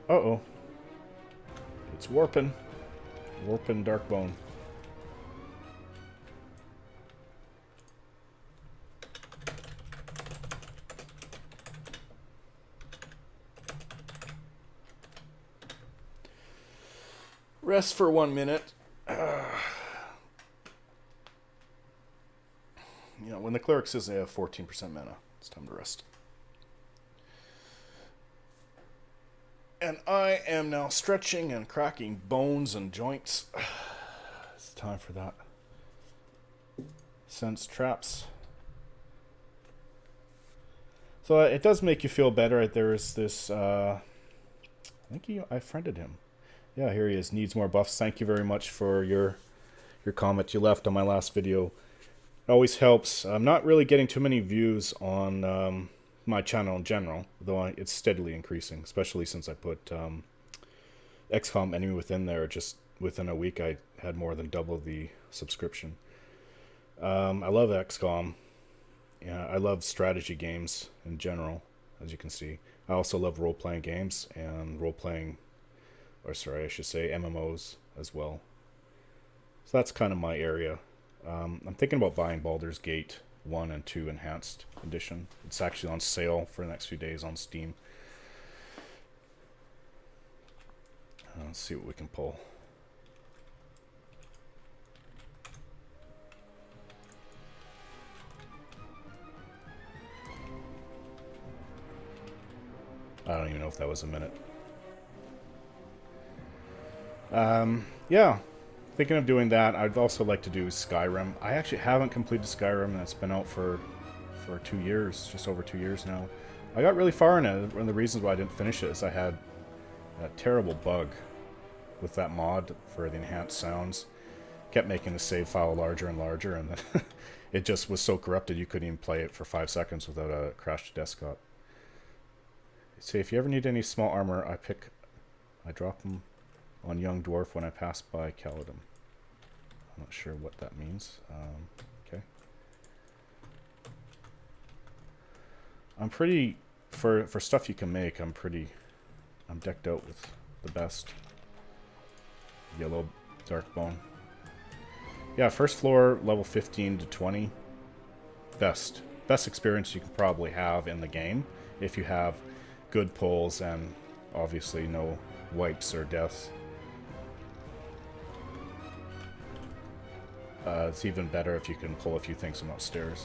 Uh-oh. It's warping. Warping Darkbone. Rest for 1 minute. You know, when the cleric says they have 14% mana, it's time to rest. And I am now stretching and cracking bones and joints. It's time for that. Sense traps. So it does make you feel better. There is this, I think I friended him. Yeah, here he is. Needs more buffs. Thank you very much for your comment you left on my last video. It always helps. I'm not really getting too many views on my channel in general, though it's steadily increasing, especially since I put XCOM Enemy Within there. Just within a week I had more than double the subscription. I love XCOM. Yeah, I love strategy games in general, as you can see. I also love role-playing games and role-playing, or sorry, I should say MMOs as well. So that's kind of my area. I'm thinking about buying Baldur's Gate 1 and 2 Enhanced Edition. It's actually on sale for the next few days on Steam. Let's see what we can pull. I don't even know if that was a minute. Yeah. Thinking of doing that. I'd also like to do Skyrim. I actually haven't completed Skyrim, and it's been out for 2 years, just over 2 years now. I got really far in it. One of the reasons why I didn't finish it is I had a terrible bug with that mod for the enhanced sounds. Kept making the save file larger and larger, and then it just was so corrupted you couldn't even play it for 5 seconds without a crashed desktop. Say, if you ever need any small armor, I drop them on Young Dwarf when I pass by Caledon. I'm not sure what that means. Okay. I'm pretty, for stuff you can make, I'm decked out with the best. Yellow Darkbone. Yeah, first floor, level 15 to 20. Best experience you can probably have in the game if you have good pulls and obviously no wipes or deaths. It's even better if you can pull a few things from upstairs,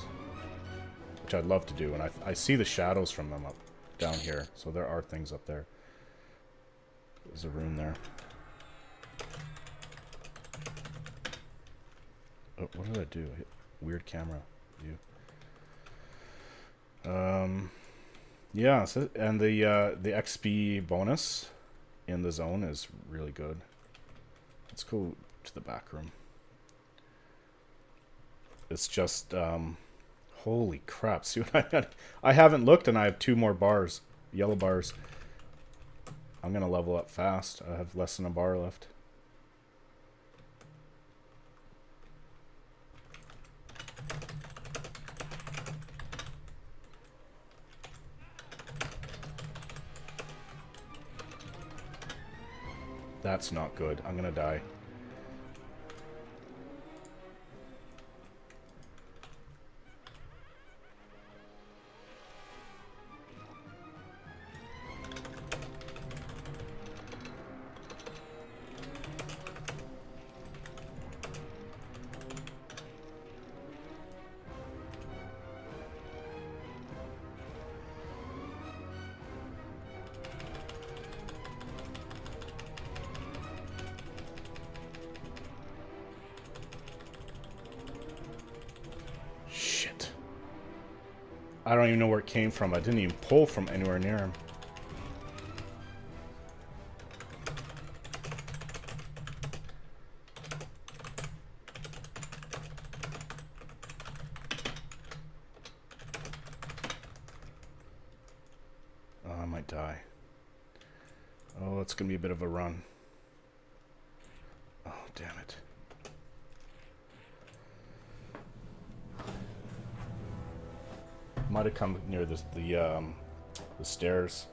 which I'd love to do. And I see the shadows from them up down here, so there are things up there. There's a room there. Oh, what did I do? Hit weird camera view. Yeah, so, and the XP bonus in the zone is really good. Let's go to the back room. It's just holy crap! See what I had? I haven't looked, and I have 2 more bars, yellow bars. I'm gonna level up fast. I have less than a bar left. That's not good. I'm gonna die. I don't even know where it came from. I didn't even pull from anywhere near him. Oh, I might die. Oh, it's going to be a bit of a run. Oh, damn it. Might have come near the stairs.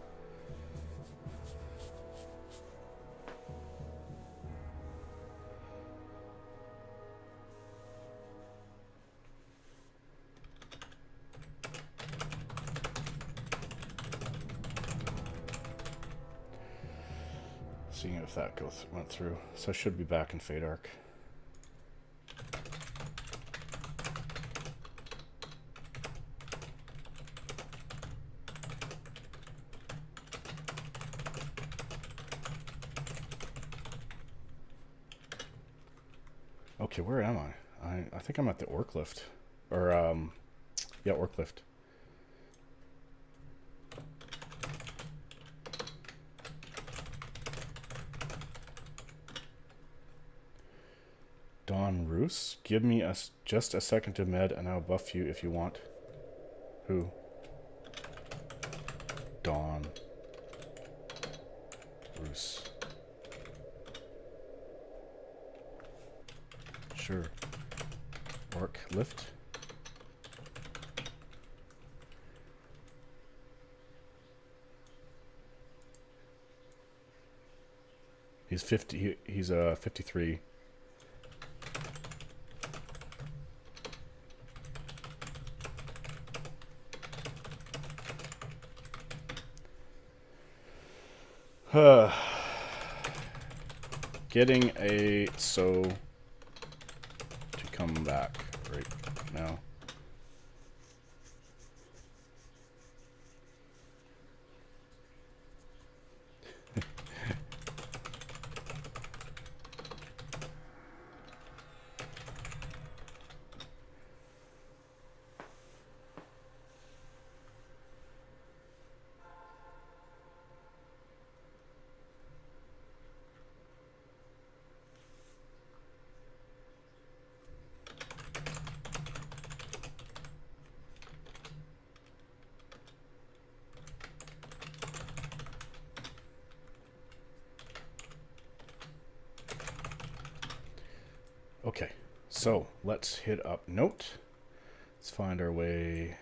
Seeing if that went through. So I should be back in Fade Arc. Okay, where am I? I think I'm at the Orc Lift. Or, yeah, Orc Lift. Don Roos, give me just a second to med and I'll buff you if you want. Who? Don Roos. Sure. Orc lift. He's 50. He's 53. Getting a to come back right now. Okay, so let's hit up Note. Let's find our way.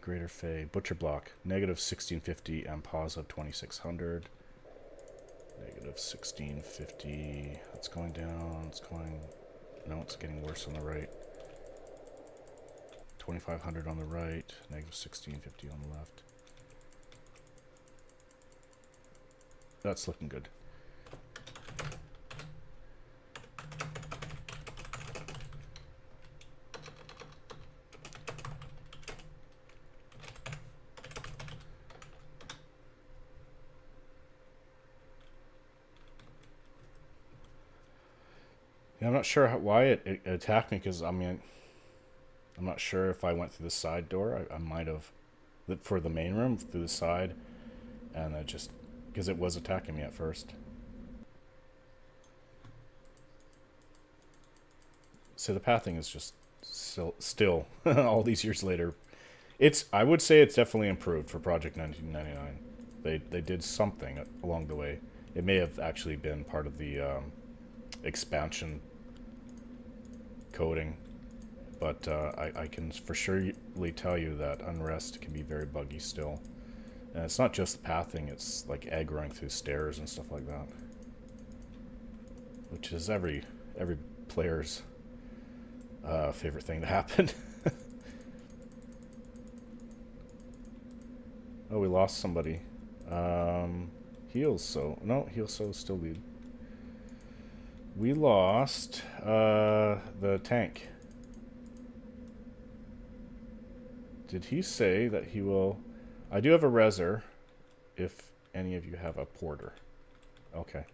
Greater Fey, Butcher Block, negative 1650 and positive 2600. Negative 1650. It's going down. It's going. No, it's getting worse on the right. 2500 on the right. Negative 1650 on the left. I'm not sure why it attacked me, because I mean, I'm not sure if I went through the side door. I might have, for the main room, through the side, and I just, because it was attacking me at first. So the pathing is just still all these years later. I would say it's definitely improved for Project 1999. They did something along the way. It may have actually been part of the expansion coding, but I can for surely tell you that Unrest can be very buggy still. And it's not just the pathing, it's like aggroing through stairs and stuff like that. Which is every player's favorite thing to happen. Oh, we lost somebody. Heals so. No, heals so still lead. We lost the tank. Did he say that he will... I do have a reser if any of you have a porter. Okay.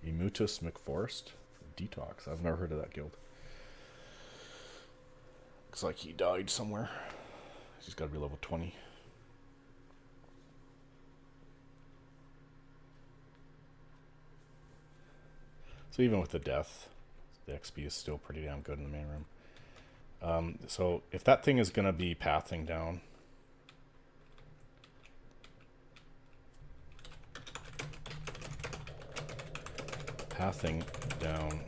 Emutus McForest? Detox. I've never heard of that guild. Looks like he died somewhere. He's got to be level 20. So even with the death, the XP is still pretty damn good in the main room. So if that thing is going to be pathing down... Pathing down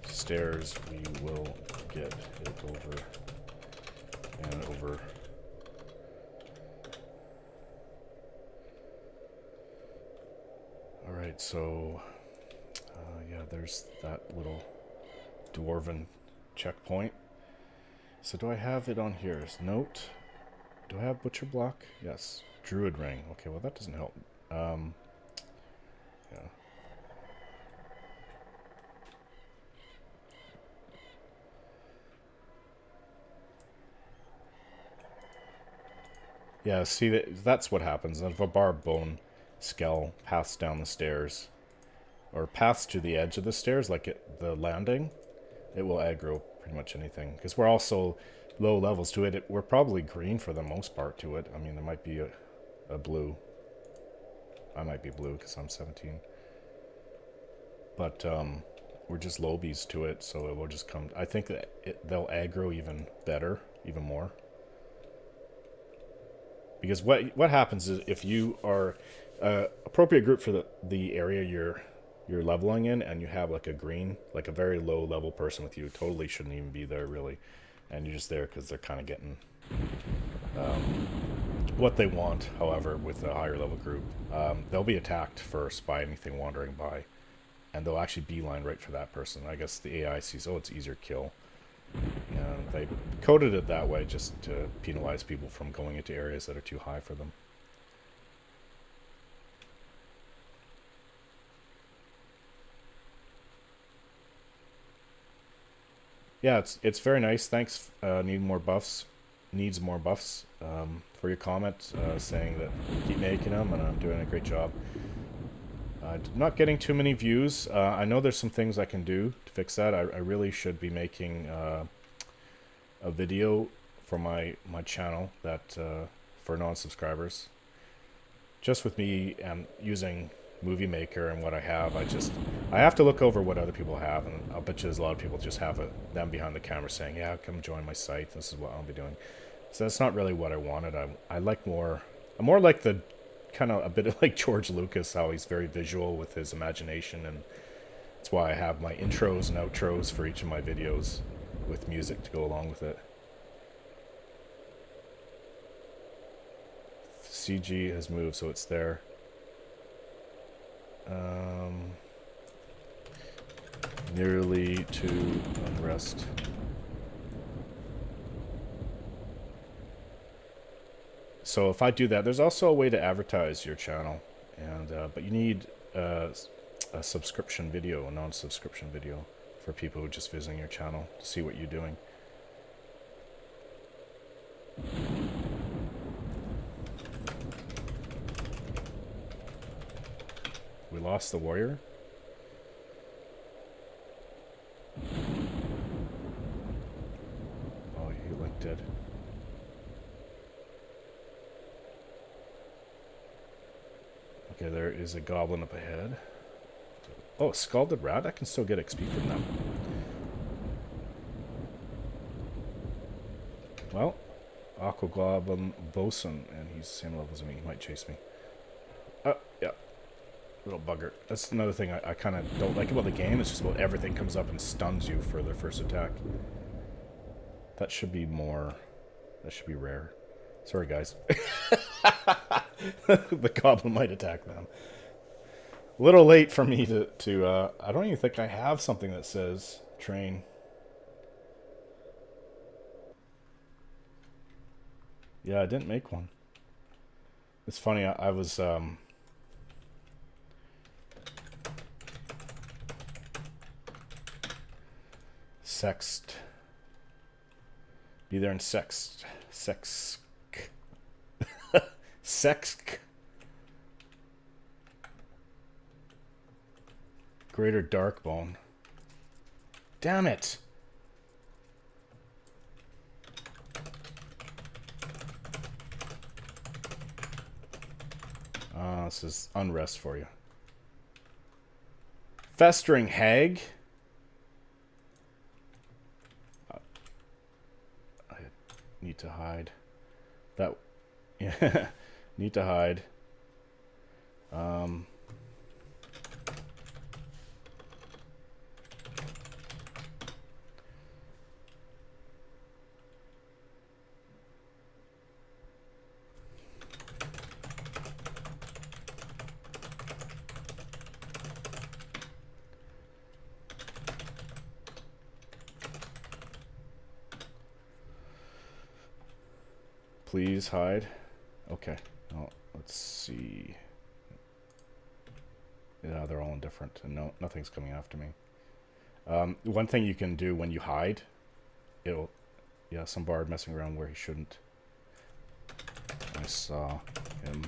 stairs, we will get it over and over. Alright, so yeah, there's that little dwarven checkpoint. So do I have it on here? Note. Do I have butcher block? Yes. Druid ring. Okay, well that doesn't help. Yeah. Yeah, see, that's what happens. If a barbed bone skull paths down the stairs, or paths to the edge of the stairs, like the landing, it will aggro pretty much anything. Because we're also low levels to it. We're probably green for the most part to it. I mean, there might be a blue. I might be blue because I'm 17. But we're just lobies to it, so it will just come... I think that they'll aggro even better, even more. Because what happens is if you are appropriate group for the area you're leveling in, and you have like a green, like a very low level person with you, totally shouldn't even be there really, and you're just there because they're kind of getting what they want. However, with a higher level group, they'll be attacked first by anything wandering by, and they'll actually beeline right for that person. I guess the AI sees, oh, it's easier kill. And they coded it that way just to penalize people from going into areas that are too high for them. Yeah, it's very nice. Thanks. Needs more buffs for your comment saying that keep making them and I'm doing a great job. Not getting too many views. I know there's some things I can do to fix that. I really should be making a video for my channel that for non-subscribers. Just with me and using Movie Maker and what I have, I have to look over what other people have, and I'll bet you there's a lot of people just have them behind the camera saying, yeah, come join my site, this is what I'll be doing. So that's not really what I wanted. I like more... I'm more like the... kind of a bit like George Lucas, how he's very visual with his imagination, and that's why I have my intros and outros for each of my videos with music to go along with it. CG has moved, so it's there. Nearly to Unrest. So if I do that, there's also a way to advertise your channel, and but you need a subscription video, a non-subscription video, for people who are just visiting your channel to see what you're doing. We lost the warrior. Resurrected. Okay, there is a goblin up ahead. Oh, Scalded Rat? I can still get XP from them. Well, Aqua Goblin Bosun, and he's the same level as me. He might chase me. Oh, yeah. Little bugger. That's another thing I kind of don't like about the game. It's just about everything comes up and stuns you for their first attack. That should be more... That should be rare. Sorry, guys. The goblin might attack them. A little late for me to I don't even think I have something that says train. Yeah, I didn't make one. It's funny, I was... Sext. Be there in sext. Sext. Sext. Greater Darkbone. Damn it! This is Unrest for you. Festering Hag. I need to hide. That... Yeah. Need to hide. Please hide. Okay. Oh, let's see. Yeah, they're all indifferent, and no, nothing's coming after me. One thing you can do when you hide, it'll... Yeah, some bard messing around where he shouldn't. I saw him.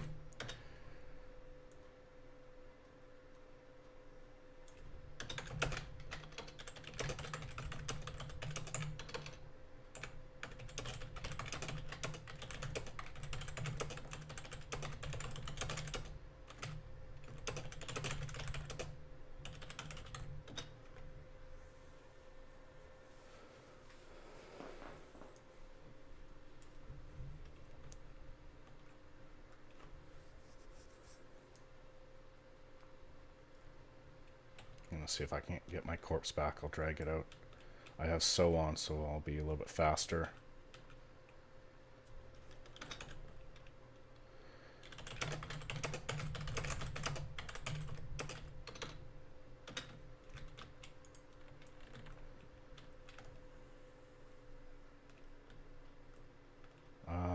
See if I can't get my corpse back. I'll drag it out. I have sew on, so I'll be a little bit faster.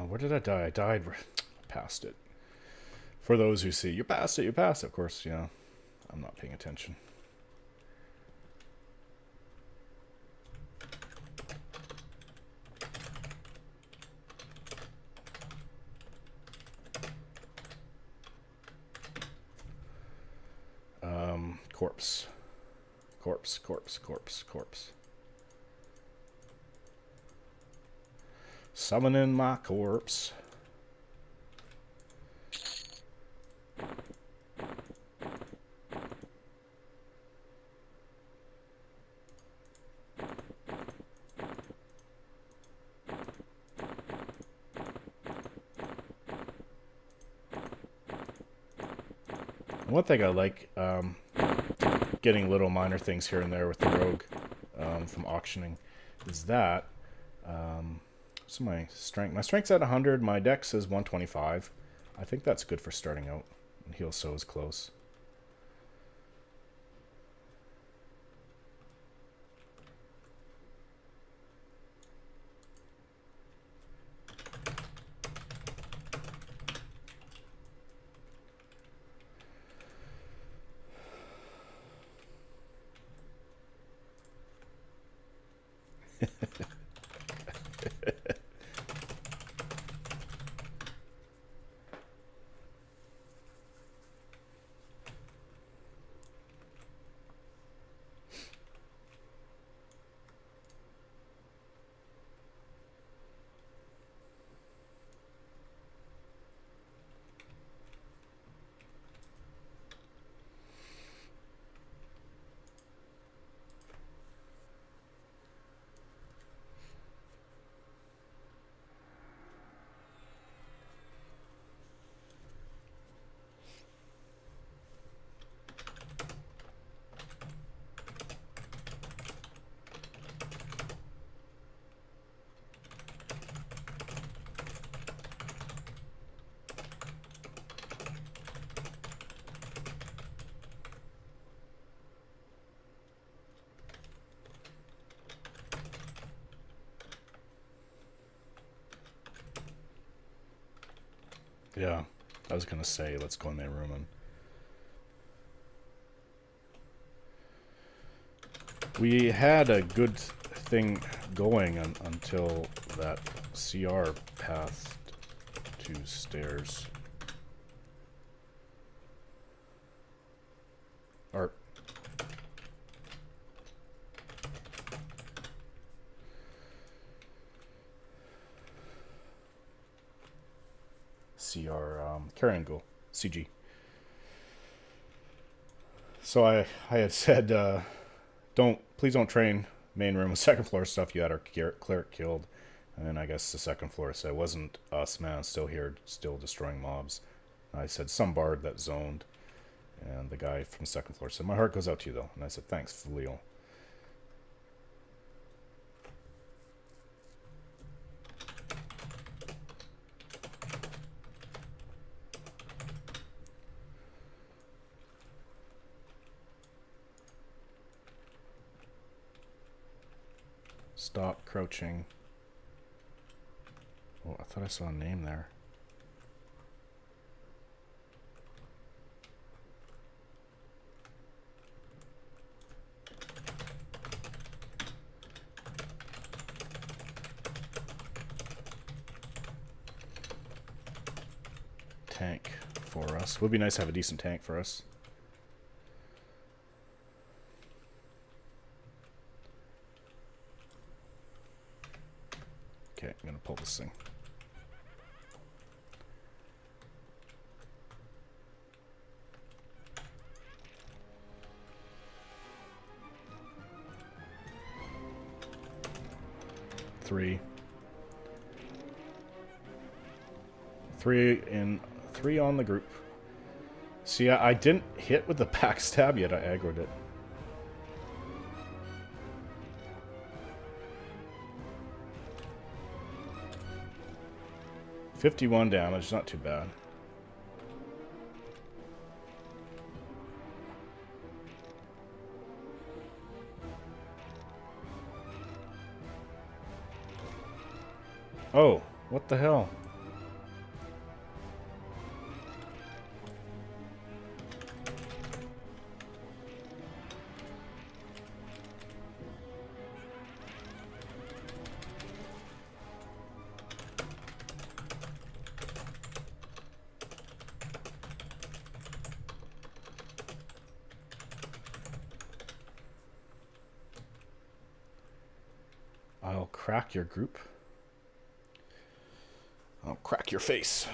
Where did I die? I died past it. For those who see, you passed it, you passed it. Of course, you know, I'm not paying attention. Corpse. Corpse, corpse, corpse, corpse. Summoning my corpse. One thing I like, getting little minor things here and there with the rogue from auctioning, is that so my strength. My strength's at 100. My dex is 125. I think that's good for starting out. And heal so is close. Yeah, I was gonna say let's go in their room and we had a good thing going until that CR pathed 2 stairs. Or CR carry and go CG. So I had said please don't train main room with second floor stuff. You had our cleric killed, and I guess the second floor said it wasn't us, man. Still here, still destroying mobs. I said some bard that zoned, and the guy from the second floor said my heart goes out to you though, and I said thanks, Leo. Stop crouching. Oh, I thought I saw a name there. Tank for us. Would be nice to have a decent tank for us. Okay, I'm gonna pull this thing. Three on the group. See, I didn't hit with the backstab yet. I aggroed it. $51 damage, not too bad. Oh, what the hell? I'll crack your group. I'll crack your face.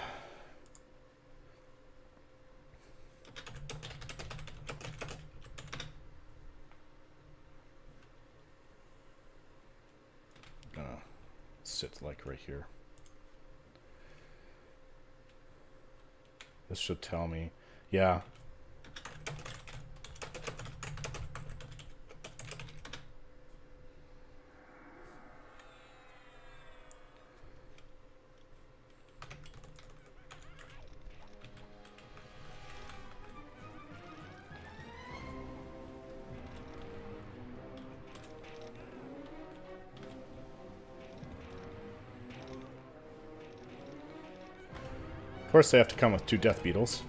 I'm gonna sit like right here. This should tell me. Yeah. Of course, they have to come with 2 death beetles.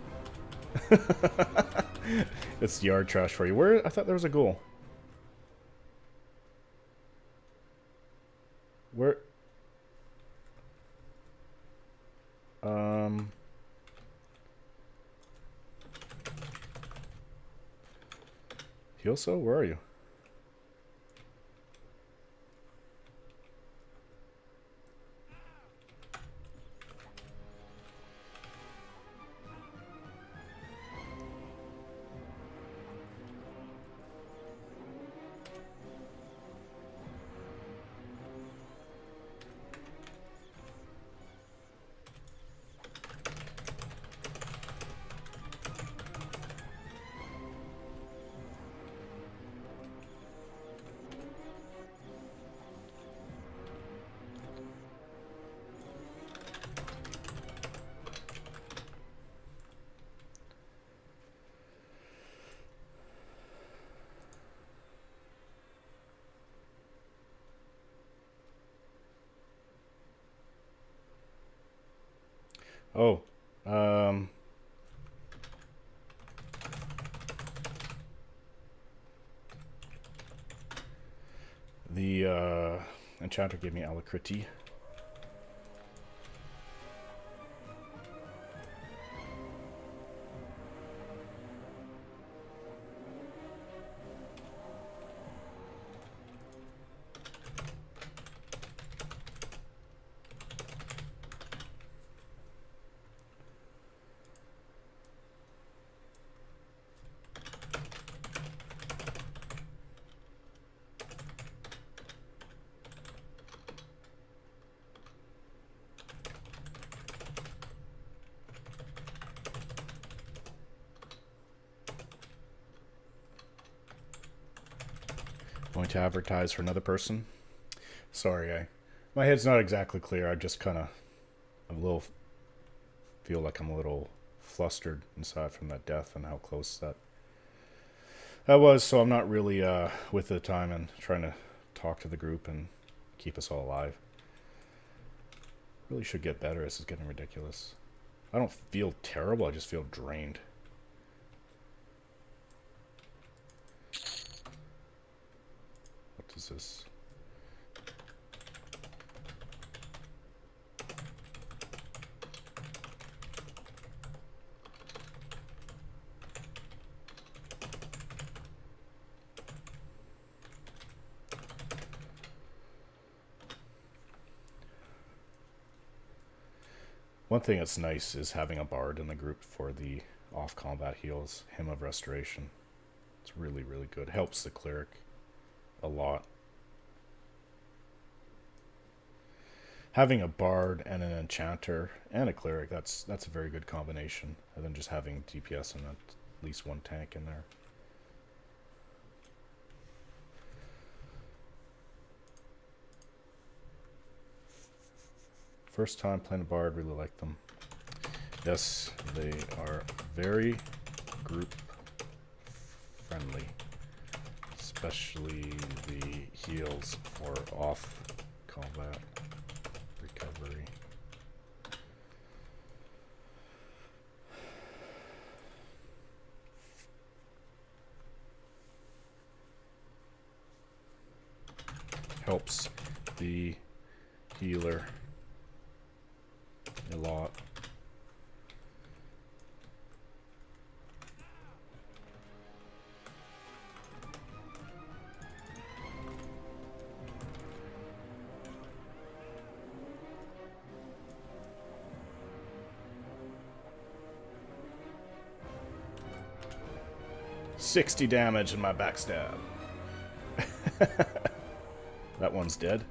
It's yard trash for you. Where? I thought there was a ghoul. Where? Hyoso, where are you? Oh, The enchanter gave me alacrity. Going to advertise for another person. Sorry, my head's not exactly clear. I just kind of feel like I'm a little flustered inside from that death and how close that was. So I'm not really with the time and trying to talk to the group and keep us all alive. Really should get better. This is getting ridiculous. I don't feel terrible. I just feel drained. What is this? One thing that's nice is having a bard in the group for the off-combat heals. Hymn of Restoration. It's really, really good. Helps the cleric a lot. Having a bard and an enchanter and a cleric, that's a very good combination. And then just having DPS and at least one tank in there. First time playing a bard, really like them. Yes, they are very group friendly, especially the heals for off combat recovery. Helps the healer a lot. $60 damage in my backstab. That one's dead.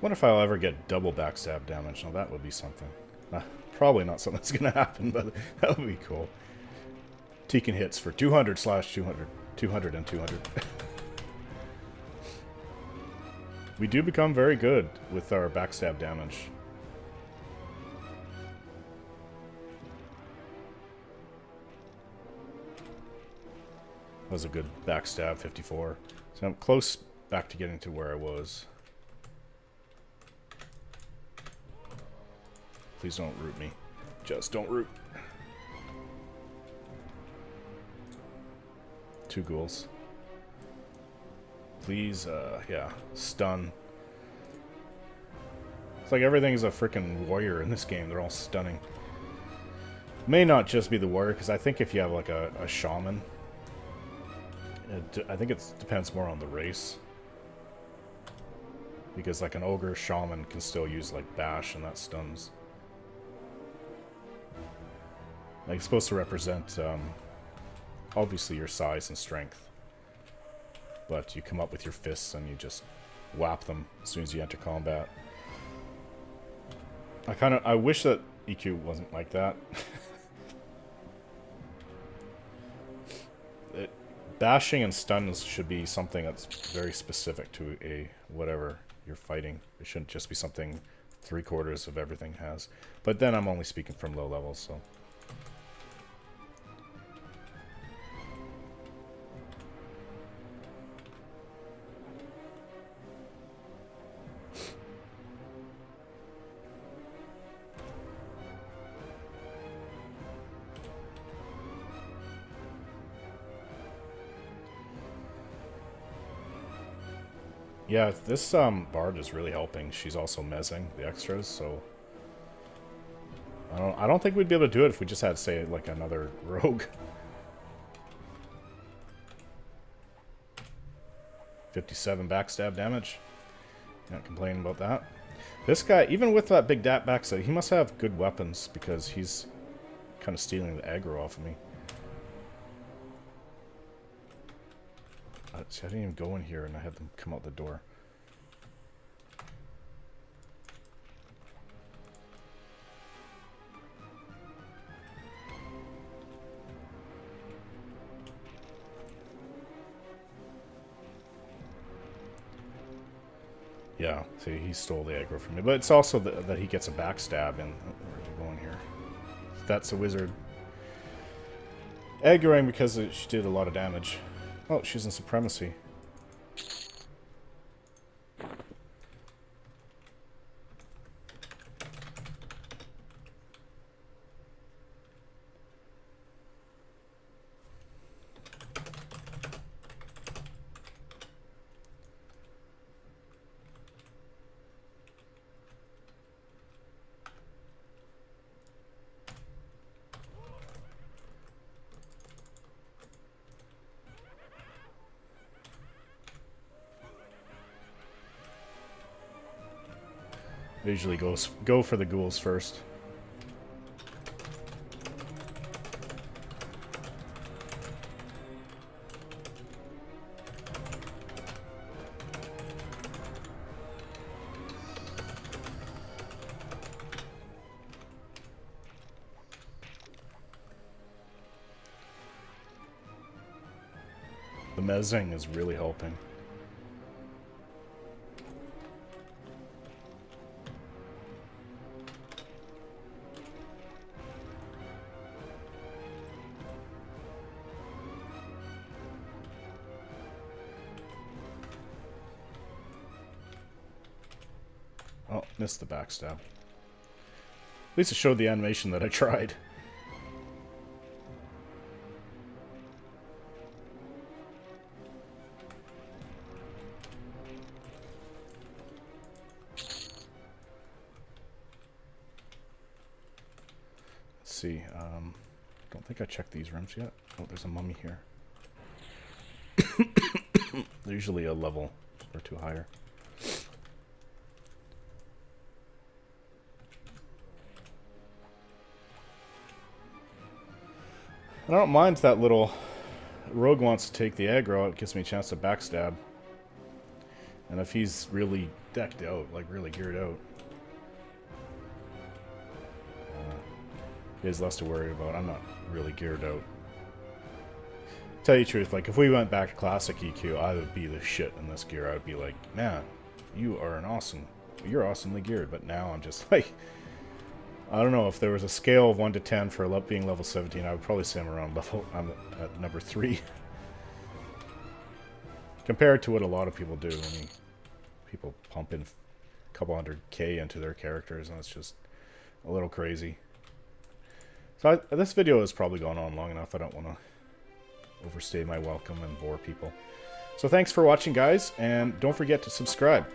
Wonder if I'll ever get double backstab damage. Now that would be something. Probably not something that's going to happen, but that would be cool. Tekin hits for 200 slash 200. 200 and 200. We do become very good with our backstab damage. That was a good backstab, 54. So I'm close back to getting to where I was. Please don't root me. Just don't root. 2 ghouls. Please, yeah, stun. It's like everything's a freaking warrior in this game. They're all stunning. May not just be the warrior, because I think if you have like a shaman, I think it depends more on the race. Because like an ogre shaman can still use like bash and that stuns. Like it's supposed to represent obviously your size and strength. But you come up with your fists and you just whap them as soon as you enter combat. I wish that EQ wasn't like that. bashing and stuns should be something that's very specific to a whatever you're fighting. It shouldn't just be something 3/4 of everything has. But then I'm only speaking from low levels, so. Yeah, this bard is really helping. She's also mezzing the extras, so I don't think we'd be able to do it if we just had, say, like another rogue. 57 backstab damage. Not complaining about that. This guy, even with that big backstab, he must have good weapons because he's kind of stealing the aggro off of me. See, I didn't even go in here and I had them come out the door. Yeah, see, he stole the aggro from me. But it's also that he gets a backstab and... Oh, where are we going here? That's a wizard. Aggroing because she did a lot of damage. Oh, she's in supremacy. I usually go for the ghouls first. The mezzing is really helping. Oh, missed the backstab. At least it showed the animation that I tried. Let's see. Don't think I checked these rooms yet. Oh, there's a mummy here. They're usually a level or two higher. I don't mind that little rogue wants to take the aggro. It gives me a chance to backstab. And if he's really decked out, like really geared out, he has less to worry about. I'm not really geared out. Tell you the truth, like if we went back to classic EQ, I would be the shit in this gear. I would be like, man, you're awesomely geared. But now I'm just like, I don't know, if there was a scale of 1 to 10 for being level 17, I would probably say I'm at number 3. Compared to what a lot of people do. I mean, people pump in a couple hundred K into their characters, and it's just a little crazy. So this video has probably gone on long enough. I don't want to overstay my welcome and bore people. So thanks for watching, guys, and don't forget to subscribe.